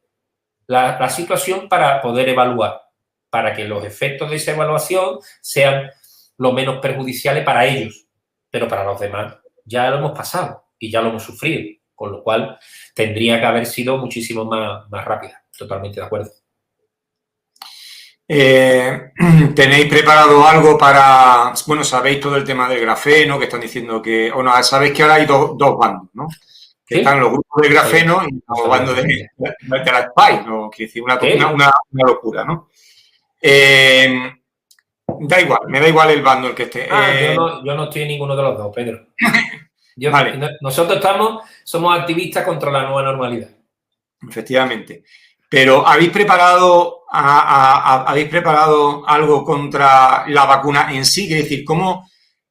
la situación para poder evaluar, para que los efectos de esa evaluación sean lo menos perjudiciales para ellos. Pero para los demás ya lo hemos pasado y ya lo hemos sufrido, con lo cual tendría que haber sido muchísimo más rápida. Totalmente de acuerdo. ¿Tenéis preparado algo para, bueno, sabéis todo el tema del grafeno, que están diciendo que, o no, sabéis que ahora hay dos bandos, ¿no? Que ¿sí? Están los grupos de grafeno y los bandos de la SPY, ¿no? Que es decir, una locura, ¿no? Da igual, me da igual el bando el que esté. Yo no estoy en ninguno de los dos, Pedro. Vale. Nosotros somos activistas contra la nueva normalidad. Efectivamente. Pero ¿habéis preparado algo contra la vacuna en sí? Es decir, ¿cómo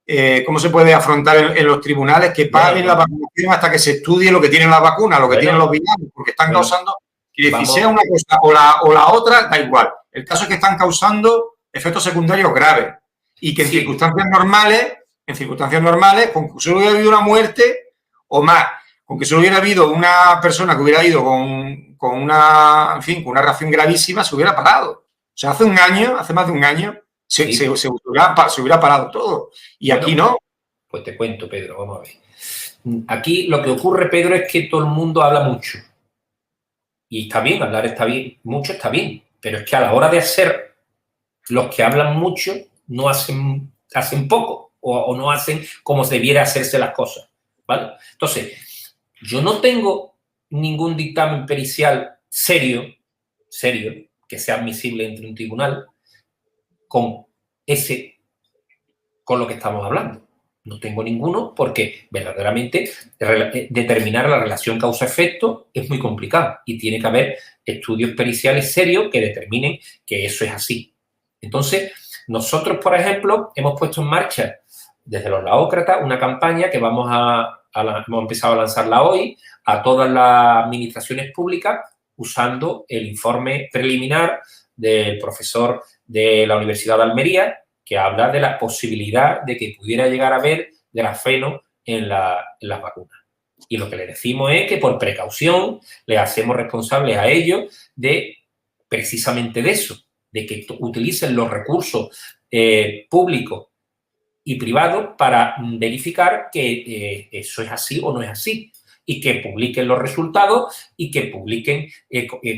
se puede afrontar en los tribunales que paguen la vacunación hasta que se estudie lo que tienen las vacunas, lo que tienen los villanos? Porque están causando, quiere decir, sea una cosa o la otra, da igual. El caso es que están causando efectos secundarios graves y que en circunstancias normales, con que solo hubiera habido una muerte o más, con que solo hubiera habido una persona que hubiera ido con una reacción gravísima, se hubiera parado. O sea, hace más de un año, se hubiera parado todo. Y aquí no. Pues te cuento, Pedro, vamos a ver. Aquí lo que ocurre, Pedro, es que todo el mundo habla mucho. Y está bien, hablar está bien, mucho está bien. Pero es que a la hora de hacer, los que hablan mucho no hacen poco o no hacen como debiera hacerse las cosas, ¿vale? Entonces, yo no tengo ningún dictamen pericial serio, que sea admisible entre un tribunal con lo que estamos hablando. No tengo ninguno porque verdaderamente determinar la relación causa-efecto es muy complicado y tiene que haber estudios periciales serios que determinen que eso es así. Entonces, nosotros, por ejemplo, hemos puesto en marcha desde los laócratas una campaña que hemos empezado a lanzarla hoy a todas las administraciones públicas usando el informe preliminar del profesor de la Universidad de Almería que habla de la posibilidad de que pudiera llegar a haber grafeno en las vacunas. Y lo que le decimos es que por precaución le hacemos responsables a ellos de precisamente de eso, de que utilicen los recursos públicos y privados para verificar que eso es así o no es así y que publiquen los resultados y que publiquen,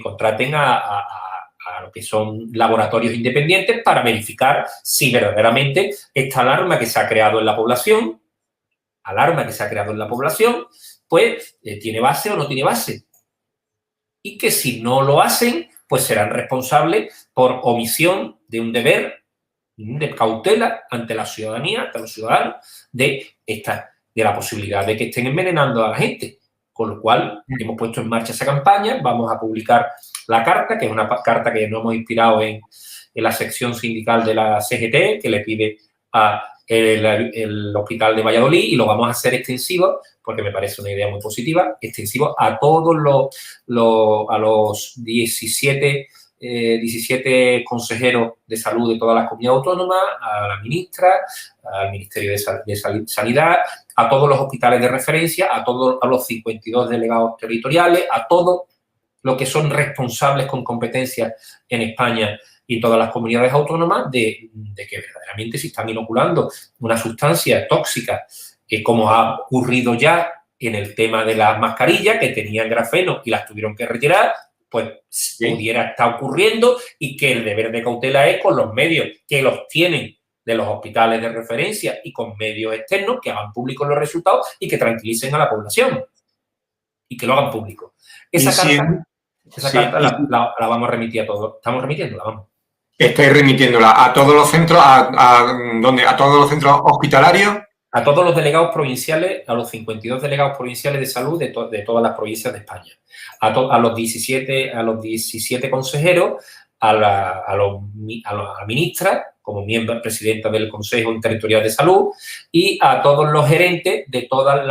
contraten a lo que son laboratorios independientes para verificar si verdaderamente esta alarma que se ha creado en la población, pues tiene base o no tiene base. Y que si no lo hacen, pues serán responsables por omisión de un deber de cautela ante la ciudadanía, ante los ciudadanos, de la posibilidad de que estén envenenando a la gente. Con lo cual, hemos puesto en marcha esa campaña, vamos a publicar la carta, que es una carta que nos hemos inspirado en la sección sindical de la CGT, que le pide al Hospital de Valladolid, y lo vamos a hacer extensivo, porque me parece una idea muy positiva, extensivo a todos los 17 17 consejeros de salud de todas las comunidades autónomas, a la ministra, al Ministerio de Sanidad, a todos los hospitales de referencia, a los 52 delegados territoriales, a todos los que son responsables con competencias en España y todas las comunidades autónomas de que verdaderamente se están inoculando una sustancia tóxica, como ha ocurrido ya en el tema de las mascarillas, que tenían grafeno y las tuvieron que retirar, pues sí, pudiera estar ocurriendo, y que el deber de cautela es con los medios que los tienen de los hospitales de referencia y con medios externos que hagan públicos los resultados y que tranquilicen a la población y que lo hagan público. Esa carta la vamos a remitir a todos. Estamos remitiéndola, vamos. Estáis remitiéndola a todos los centros, ¿dónde? ¿A todos los centros hospitalarios? A todos los delegados provinciales, a los 52 delegados provinciales de salud de todas las provincias de España. A los 17 consejeros, a la ministra, como miembro presidenta del Consejo Territorial de Salud, y a todos los gerentes de todos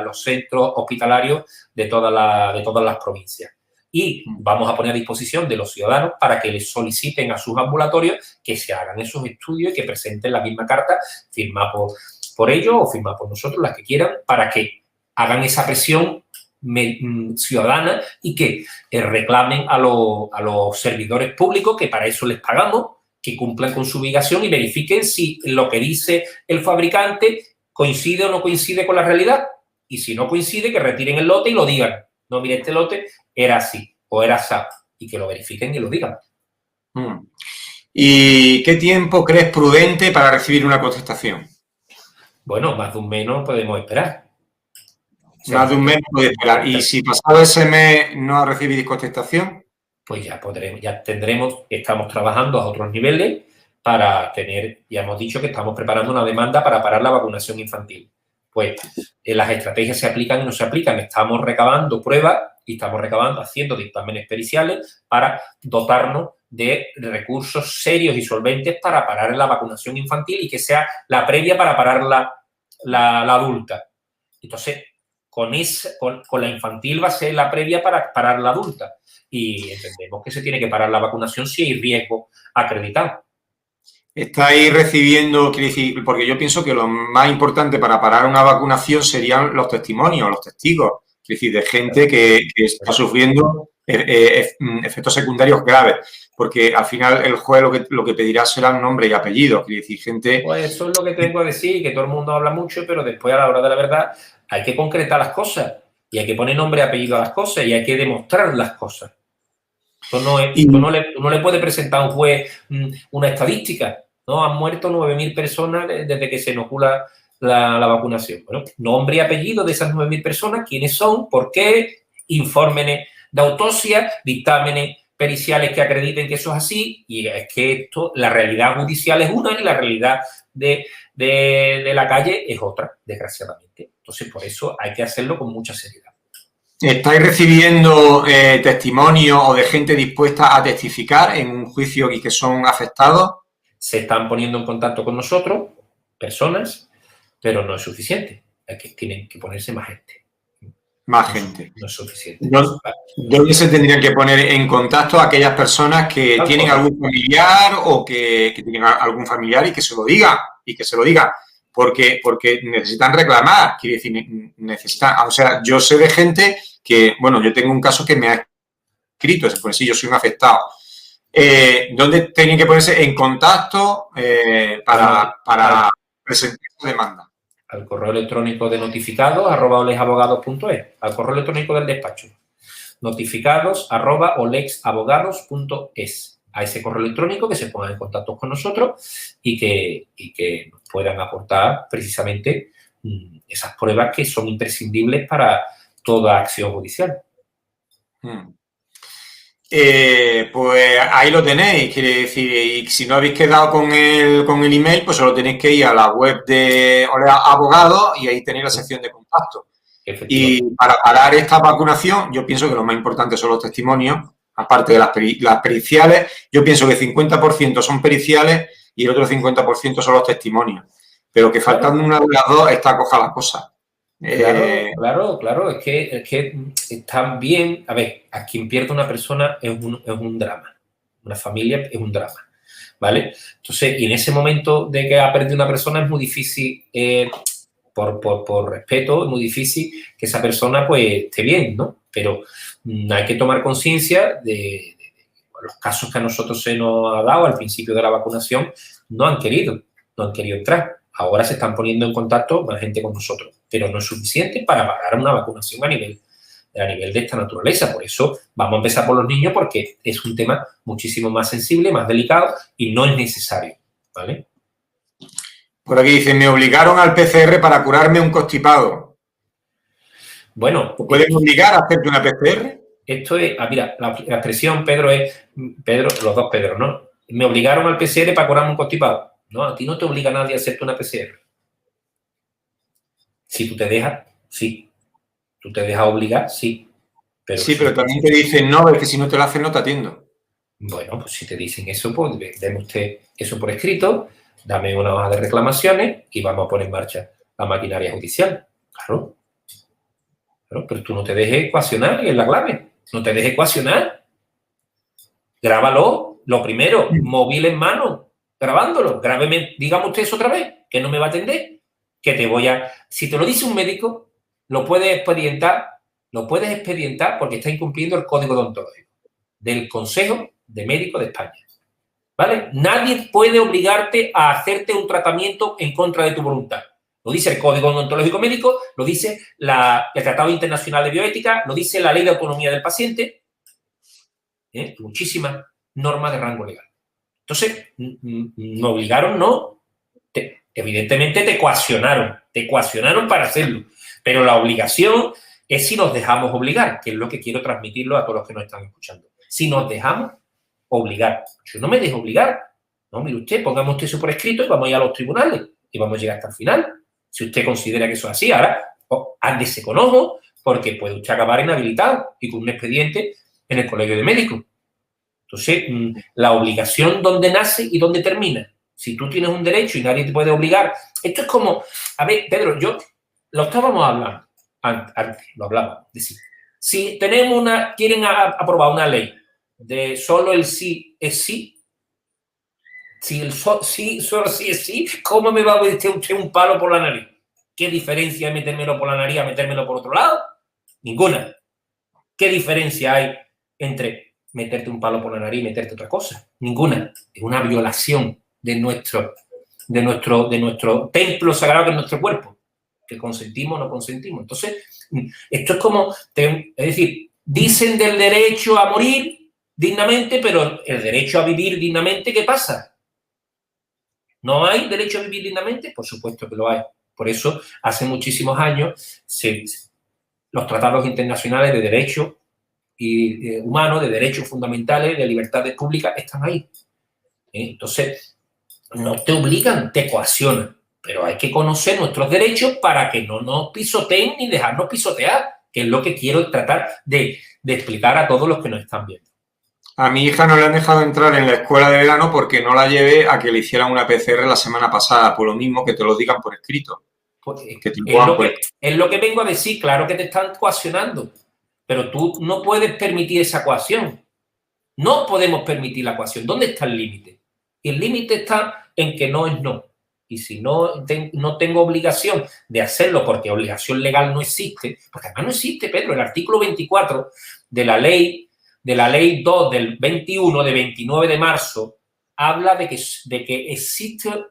los centros hospitalarios de todas las provincias. Y vamos a poner a disposición de los ciudadanos para que les soliciten a sus ambulatorios que se hagan esos estudios y que presenten la misma carta firmada por ellos o firmada por nosotros, las que quieran, para que hagan esa presión ciudadana y que reclamen a los servidores públicos, que para eso les pagamos, que cumplan con su obligación y verifiquen si lo que dice el fabricante coincide o no coincide con la realidad. Y si no coincide, que retiren el lote y lo digan. No, mire, este lote era así o era así, y que lo verifiquen y lo digan. ¿Y qué tiempo crees prudente para recibir una contestación? Bueno, más de un mes no podemos esperar. Más de un mes puede esperar. ¿Y si pasado ese mes no recibís contestación? Pues estamos trabajando a otros niveles para ya hemos dicho que estamos preparando una demanda para parar la vacunación infantil. Pues las estrategias se aplican y no se aplican. Estamos recabando pruebas y estamos haciendo dictámenes periciales para dotarnos de recursos serios y solventes para parar la vacunación infantil y que sea la previa para parar la adulta. Entonces, con la infantil va a ser la previa para parar la adulta. Y entendemos que se tiene que parar la vacunación si hay riesgo acreditado. Estáis recibiendo, quiero decir, porque yo pienso que lo más importante para parar una vacunación serían los testimonios, los testigos, es decir, de gente que está sufriendo efectos secundarios graves, porque al final el juez lo que pedirá será nombre y apellido, quiero decir, gente... Pues eso es lo que tengo a decir, que todo el mundo habla mucho, pero después a la hora de la verdad hay que concretar las cosas y hay que poner nombre y apellido a las cosas y hay que demostrar las cosas. Tú no le puedes presentar a un juez una estadística, ¿no? Han muerto 9.000 personas desde que se inocula la vacunación. Bueno, nombre y apellido de esas 9.000 personas, quiénes son, por qué, informes de autopsia, dictámenes periciales que acrediten que eso es así, y es que la realidad judicial es una y la realidad de la calle es otra, desgraciadamente. Entonces, por eso hay que hacerlo con mucha seriedad. ¿Estáis recibiendo testimonios o de gente dispuesta a testificar en un juicio y que son afectados? Se están poniendo en contacto con nosotros, personas, pero no es suficiente. Tienen que ponerse más gente. Más gente. No es suficiente. ¿Dónde se tendrían que poner en contacto aquellas personas que tienen algún familiar o que tienen algún familiar y que se lo diga? Porque necesitan reclamar, quiere decir, necesitan... O sea, yo sé de gente que, bueno, yo tengo un caso que me ha escrito, es por si yo soy un afectado. ¿Dónde tienen que ponerse en contacto para presentar su demanda? Al correo electrónico de notificados@olexabogados.es, al correo electrónico del despacho, notificados@olexabogados.es, a ese correo electrónico, que se pongan en contacto con nosotros y que nos puedan aportar precisamente esas pruebas que son imprescindibles para toda acción judicial. Pues ahí lo tenéis, quiere decir, y si no habéis quedado con el email, pues solo tenéis que ir a la web de Abogados y ahí tenéis la sección de contacto. Y para parar esta vacunación, yo pienso que lo más importante son los testimonios, aparte de las periciales. Yo pienso que el 50% son periciales y el otro 50% son los testimonios. Pero que faltando una de las dos está coja la cosa. Claro, es que están bien. A ver, a quien pierde una persona es un drama. Una familia es un drama, ¿vale? Entonces, y en ese momento de que ha perdido una persona es muy difícil, por respeto, es muy difícil que esa persona pues esté bien, ¿no? Pero hay que tomar conciencia de los casos que a nosotros se nos ha dado al principio de la vacunación, no han querido entrar. Ahora se están poniendo en contacto más gente con nosotros, pero no es suficiente para pagar una vacunación a nivel de esta naturaleza. Por eso vamos a empezar por los niños, porque es un tema muchísimo más sensible, más delicado y no es necesario, ¿vale? Por aquí dice, me obligaron al PCR para curarme un constipado. Bueno, ¿Te pueden obligar a hacerte una PCR? Esto es, mira, la expresión, Pedro, los dos Pedro, ¿no? Me obligaron al PCR para curarme un constipado. No, a ti no te obliga nadie a hacerte una PCR. Si tú te dejas, sí. Tú te dejas obligar, sí. Pero también te dicen, no, es que si no te lo hacen no te atiendo. Bueno, pues si te dicen eso, pues deme usted eso por escrito, dame una hoja de reclamaciones y vamos a poner en marcha la maquinaria judicial. Claro. Pero tú no te dejes ecuacionar, y es la clave. No te dejes ecuacionar. Grábalo. Lo primero, móvil en mano, grabándolo. Grábeme, dígame usted eso otra vez, que no me va a atender, que te voy a... Si te lo dice un médico, lo puedes expedientar porque está incumpliendo el código deontológico del Consejo de Médicos de España. ¿Vale? Nadie puede obligarte a hacerte un tratamiento en contra de tu voluntad. Lo dice el Código Deontológico Médico, lo dice el Tratado Internacional de Bioética, lo dice la Ley de Autonomía del Paciente, muchísimas normas de rango legal. Entonces, no obligaron, no. Evidentemente te coaccionaron para hacerlo, pero la obligación es si nos dejamos obligar, que es lo que quiero transmitirlo a todos los que nos están escuchando. Si nos dejamos obligar. Yo no me dejo obligar. No, mire usted, pongamos usted eso por escrito y vamos a ir a los tribunales y vamos a llegar hasta el final. Si usted considera que eso es así, ahora ándese con ojo, porque puede usted acabar inhabilitado y con un expediente en el colegio de médicos. Entonces, la obligación, ¿dónde nace y dónde termina? Si tú tienes un derecho y nadie te puede obligar. Esto es como, a ver, Pedro, lo estábamos hablando antes, lo hablábamos. Decir, si quieren aprobar una ley de solo el sí es sí, si el sí solo sí es sí, ¿cómo me va a meter usted un palo por la nariz? ¿Qué diferencia hay metérmelo por la nariz a metérmelo por otro lado? Ninguna. ¿Qué diferencia hay entre meterte un palo por la nariz y meterte otra cosa? Ninguna. Es una violación de nuestro templo sagrado que es nuestro cuerpo, que consentimos o no consentimos. Entonces, esto es como, es decir, dicen del derecho a morir dignamente, pero el derecho a vivir dignamente, ¿qué pasa? ¿No hay derecho a vivir dignamente? Por supuesto que lo hay. Por eso, hace muchísimos años, los tratados internacionales de derecho humano, de derechos fundamentales, de libertades públicas, están ahí. Entonces, no te obligan, te coaccionan, pero hay que conocer nuestros derechos para que no nos pisoteen ni dejarnos pisotear, que es lo que quiero tratar de explicar a todos los que nos están viendo. A mi hija no le han dejado entrar en la escuela de verano porque no la llevé a que le hicieran una PCR la semana pasada, por lo mismo que te lo digan por escrito. Pues, es lo que vengo a decir, claro que te están coaccionando, pero tú no puedes permitir esa coacción. No podemos permitir la coacción. ¿Dónde está el límite? El límite está en que no es no. Y si no tengo obligación de hacerlo porque obligación legal no existe, porque además no existe, Pedro, el artículo 24 de la ley 2 del 21 de 29 de marzo habla de que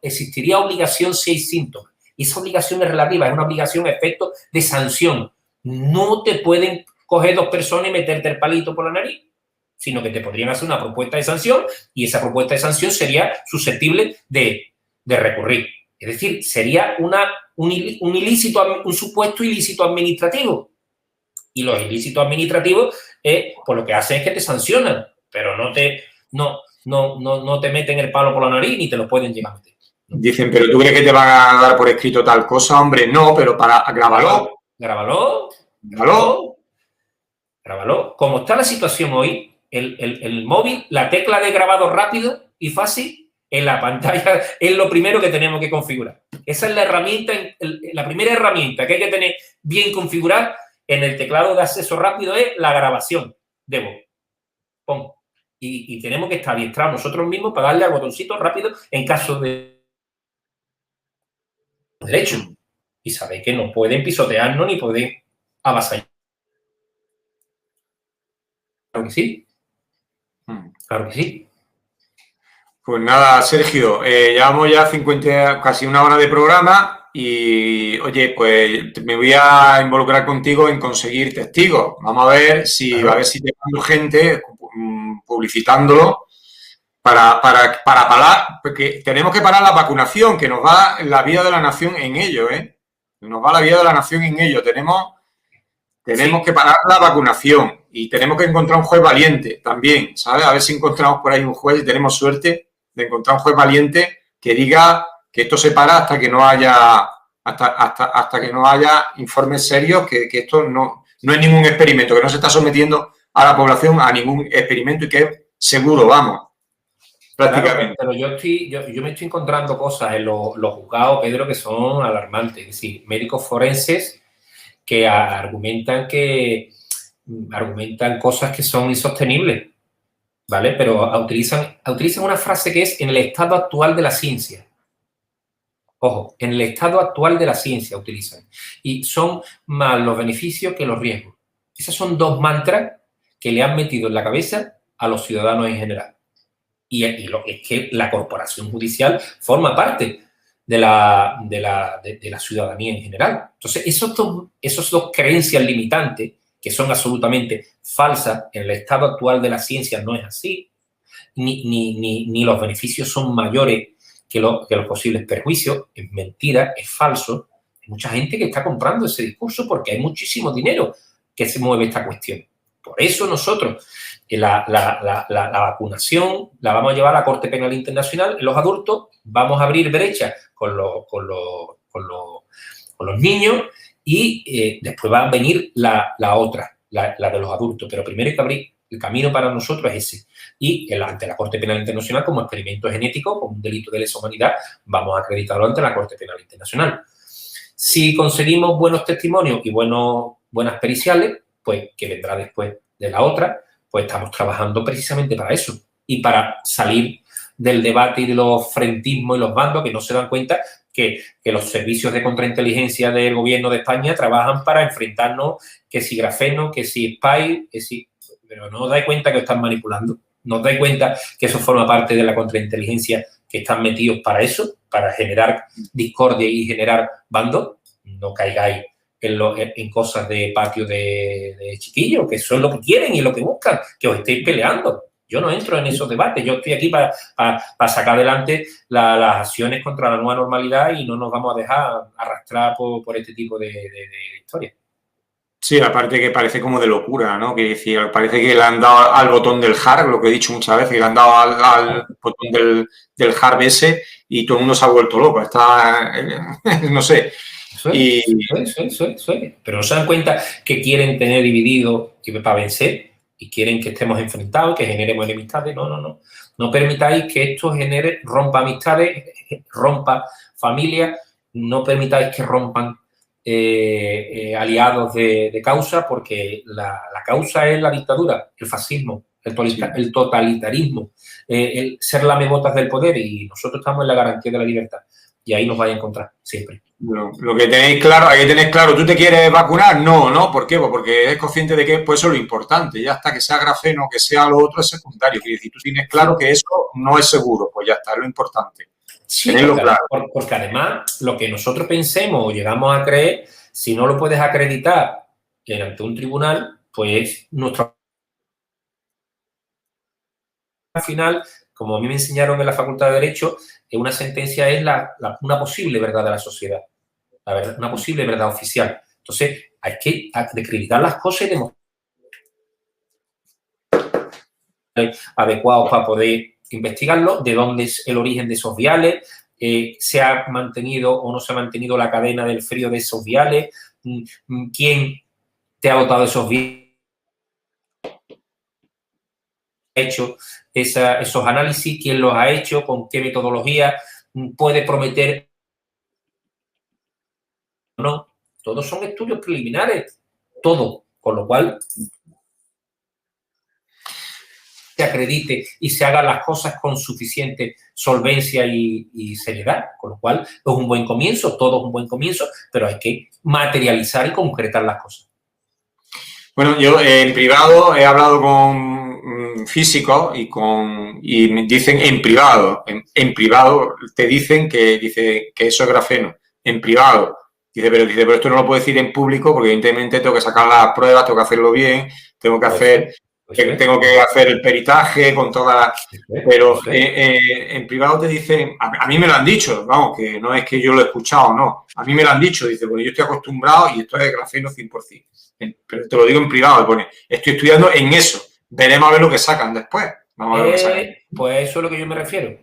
existiría obligación si hay síntomas. Y esa obligación es relativa, es una obligación a efecto de sanción. No te pueden coger dos personas y meterte el palito por la nariz, sino que te podrían hacer una propuesta de sanción y esa propuesta de sanción sería susceptible de recurrir. Es decir, sería un supuesto ilícito administrativo. Y los ilícitos administrativos, pues lo que hacen es que te sancionan, pero no te meten el palo por la nariz ni te lo pueden llegar a meter. Dicen, ¿pero tú crees que te van a dar por escrito tal cosa? Hombre, no, pero Grábalo. Como está la situación hoy, el móvil, la tecla de grabado rápido y fácil en la pantalla es lo primero que tenemos que configurar. Esa es la herramienta, la primera herramienta que hay que tener bien configurada en el teclado de acceso rápido es la grabación de voz. Pon. y tenemos que estar adiestrados nosotros mismos para darle al botoncito rápido en caso de derecho. Y sabéis que no pueden pisotearnos ni pueden avasallar. Claro que sí. Claro que sí. Pues nada, Sergio, llevamos ya 50, casi una hora de programa y, oye, pues me voy a involucrar contigo en conseguir testigos. Vamos a ver si Claro. te mando gente publicitándolo para parar, porque tenemos que parar la vacunación, que nos va la vida de la nación en ello, ¿eh? Nos va la vida de la nación en ello. Tenemos que parar la vacunación y tenemos que encontrar un juez valiente también, ¿sabes? A ver si encontramos por ahí un juez y tenemos suerte de encontrar un juez valiente que diga que esto se para hasta que no haya hasta que no haya informes serios, que esto no es ningún experimento, que no se está sometiendo a la población a ningún experimento y que es seguro, vamos, prácticamente. Claro, pero yo me estoy encontrando cosas en los juzgados, Pedro, que son alarmantes. Es decir, médicos forenses que argumentan cosas que son insostenibles, ¿vale? Pero utilizan una frase que es en el estado actual de la ciencia. Ojo, en el estado actual de la ciencia utilizan. Y son más los beneficios que los riesgos. Esos son dos mantras que le han metido en la cabeza a los ciudadanos en general. Y es que la corporación judicial forma parte de la ciudadanía en general. Entonces, esos dos creencias limitantes, que son absolutamente falsas, en el estado actual de la ciencia no es así, ni los beneficios son mayores que los posibles perjuicios, es mentira, es falso. Hay mucha gente que está comprando ese discurso porque hay muchísimo dinero que se mueve esta cuestión. Por eso nosotros la vacunación la vamos a llevar a la Corte Penal Internacional. En los adultos vamos a abrir brechas con los niños y después va a venir la otra, la de los adultos. Pero primero hay que abrir el camino para nosotros es ese. Y ante la Corte Penal Internacional, como experimento genético, como un delito de lesa humanidad, vamos a acreditarlo ante la Corte Penal Internacional. Si conseguimos buenos testimonios y buenas periciales, pues que vendrá después de la otra, pues estamos trabajando precisamente para eso y para salir del debate y de los frentismos y los bandos que no se dan cuenta que los servicios de contrainteligencia del gobierno de España trabajan para enfrentarnos que si grafeno, que si spy, que si... Pero no os dais cuenta que os están manipulando, no os dais cuenta que eso forma parte de la contrainteligencia, que están metidos para eso, para generar discordia y generar bandos. No caigáis en cosas de patio de chiquillos, que eso es lo que quieren y lo que buscan, que os estéis peleando. Yo no entro en esos debates, yo estoy aquí para sacar adelante las acciones contra la nueva normalidad y no nos vamos a dejar arrastrar por este tipo de historias. Sí, aparte que parece como de locura, ¿no? Que decir, parece que le han dado al botón del HARP, lo que he dicho muchas veces, que le han dado al botón del HARP ese y todo el mundo se ha vuelto loco. Está, no sé. Eso es. Pero no se dan cuenta que quieren tener dividido para vencer y quieren que estemos enfrentados, que generemos enemistades. No. No permitáis que esto rompa amistades, rompa familias, no permitáis que rompan aliados de causa, porque la causa es la dictadura, el fascismo, el totalitarismo, el ser lamebotas del poder, y nosotros estamos en la garantía de la libertad y ahí nos vais a encontrar siempre. Bueno, lo que tenéis claro, hay que tener claro, ¿tú te quieres vacunar? No, ¿por qué? Pues porque eres consciente de que pues eso es lo importante, ya está, que sea grafeno, que sea lo otro es secundario, quiere decir, tú tienes claro que eso no es seguro, pues ya está, es lo importante. Sí, porque además lo que nosotros pensemos o llegamos a creer, si no lo puedes acreditar ante un tribunal, pues nuestro final, como a mí me enseñaron en la Facultad de Derecho, una sentencia es una posible verdad de la sociedad, una posible verdad oficial. Entonces, hay que acreditar las cosas y demostrar adecuados para poder investigarlo, de dónde es el origen de esos viales, se ha mantenido o no se ha mantenido la cadena del frío de esos viales, quién te ha dotado de esos viales, hecho esos análisis, quién los ha hecho, con qué metodología, puede prometer o no. Todos son estudios preliminares, todo, con lo cual... se acredite y se hagan las cosas con suficiente solvencia y seriedad, con lo cual es un buen comienzo, todo es un buen comienzo, pero hay que materializar y concretar las cosas. Bueno, yo en privado he hablado con físicos y me dicen en privado te dicen que eso es grafeno, en privado. Pero esto no lo puedo decir en público porque evidentemente tengo que sacar las pruebas, tengo que hacerlo bien, tengo que hacer el peritaje con todas. Pero en privado te dicen, a mí me lo han dicho, vamos, que no es que yo lo he escuchado, no. A mí me lo han dicho, dice, bueno, yo estoy acostumbrado y esto es de grafeno 100%. Pero te lo digo en privado, pone, estoy estudiando en eso. Veremos a ver lo que sacan después. Vamos a ver lo que sacan. Pues eso es a lo que yo me refiero.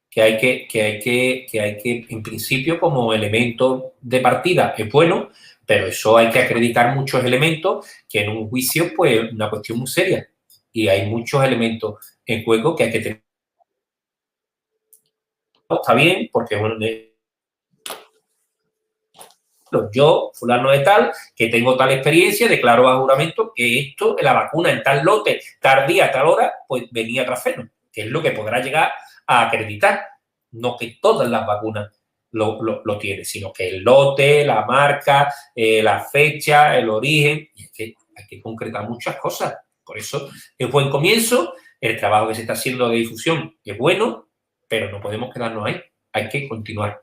Que hay que, en principio, como elemento de partida es bueno, pero eso hay que acreditar muchos elementos que en un juicio, pues, es una cuestión muy seria. Y hay muchos elementos en juego que hay que tener. Está bien, porque bueno, yo, fulano de tal, que tengo tal experiencia, declaro a juramento que esto, la vacuna en tal lote, tal día, tal hora, pues venía grafeno, que es lo que podrá llegar a acreditar. No que todas las vacunas lo tienen, sino que el lote, la marca, la fecha, el origen, y es que hay que concretar muchas cosas. Por eso es buen comienzo, el trabajo que se está haciendo de difusión es bueno, pero no podemos quedarnos ahí, hay que continuar.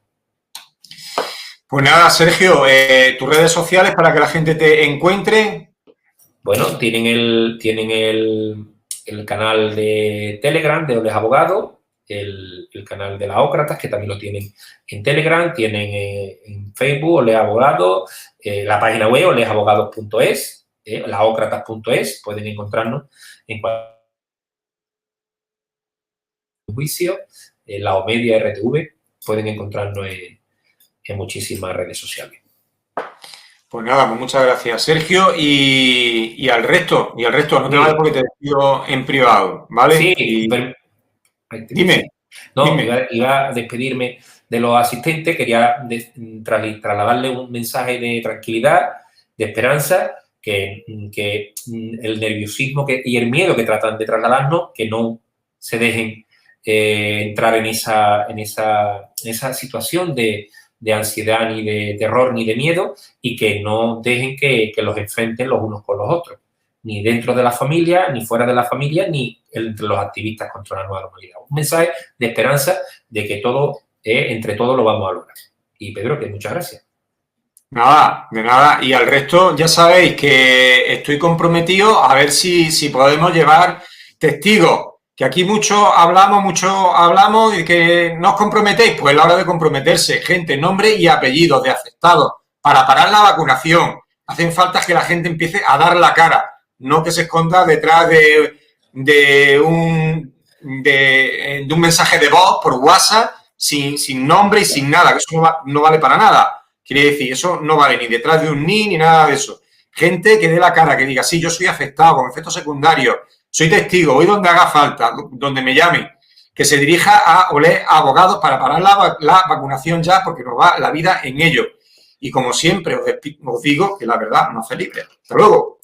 Pues nada, Sergio, tus redes sociales para que la gente te encuentre. Bueno, tienen el canal de Telegram de Oles Abogados, el canal de la Ócratas, que también lo tienen en Telegram, tienen en Facebook Oles Abogados, la página web olesabogados.es, laocratas.es, pueden encontrarnos en cualquier juicio, la Omedia RTV, pueden encontrarnos en muchísimas redes sociales. Pues nada, pues muchas gracias, Sergio. Y al resto, no te vayas porque te despido en privado, ¿vale? Sí, pero... Dime. No, dime. Iba a despedirme de los asistentes, quería trasladarle un mensaje de tranquilidad, de esperanza, que el nerviosismo y el miedo que tratan de trasladarnos, que no se dejen entrar en esa situación de ansiedad, ni de terror, ni de miedo, y que no dejen que los enfrenten los unos con los otros, ni dentro de la familia, ni fuera de la familia, ni entre los activistas contra la nueva normalidad. Un mensaje de esperanza de que entre todos lo vamos a lograr. Y Pedro, que muchas gracias. Nada, de nada. Y al resto, ya sabéis que estoy comprometido a ver si podemos llevar testigos. Que aquí mucho hablamos y que no os comprometéis. Pues es la hora de comprometerse. Gente, nombre y apellidos de afectados para parar la vacunación. Hacen falta que la gente empiece a dar la cara, no que se esconda detrás de un mensaje de voz por WhatsApp sin nombre y sin nada, que eso no vale para nada. Quiere decir, eso no vale ni detrás de un ni nada de eso. Gente que dé la cara, que diga, sí, yo soy afectado con efectos secundarios, soy testigo, voy donde haga falta, donde me llamen, que se dirija a Oles Abogados para parar la vacunación ya, porque nos va la vida en ello. Y como siempre os digo que la verdad nos hace libres. Hasta luego.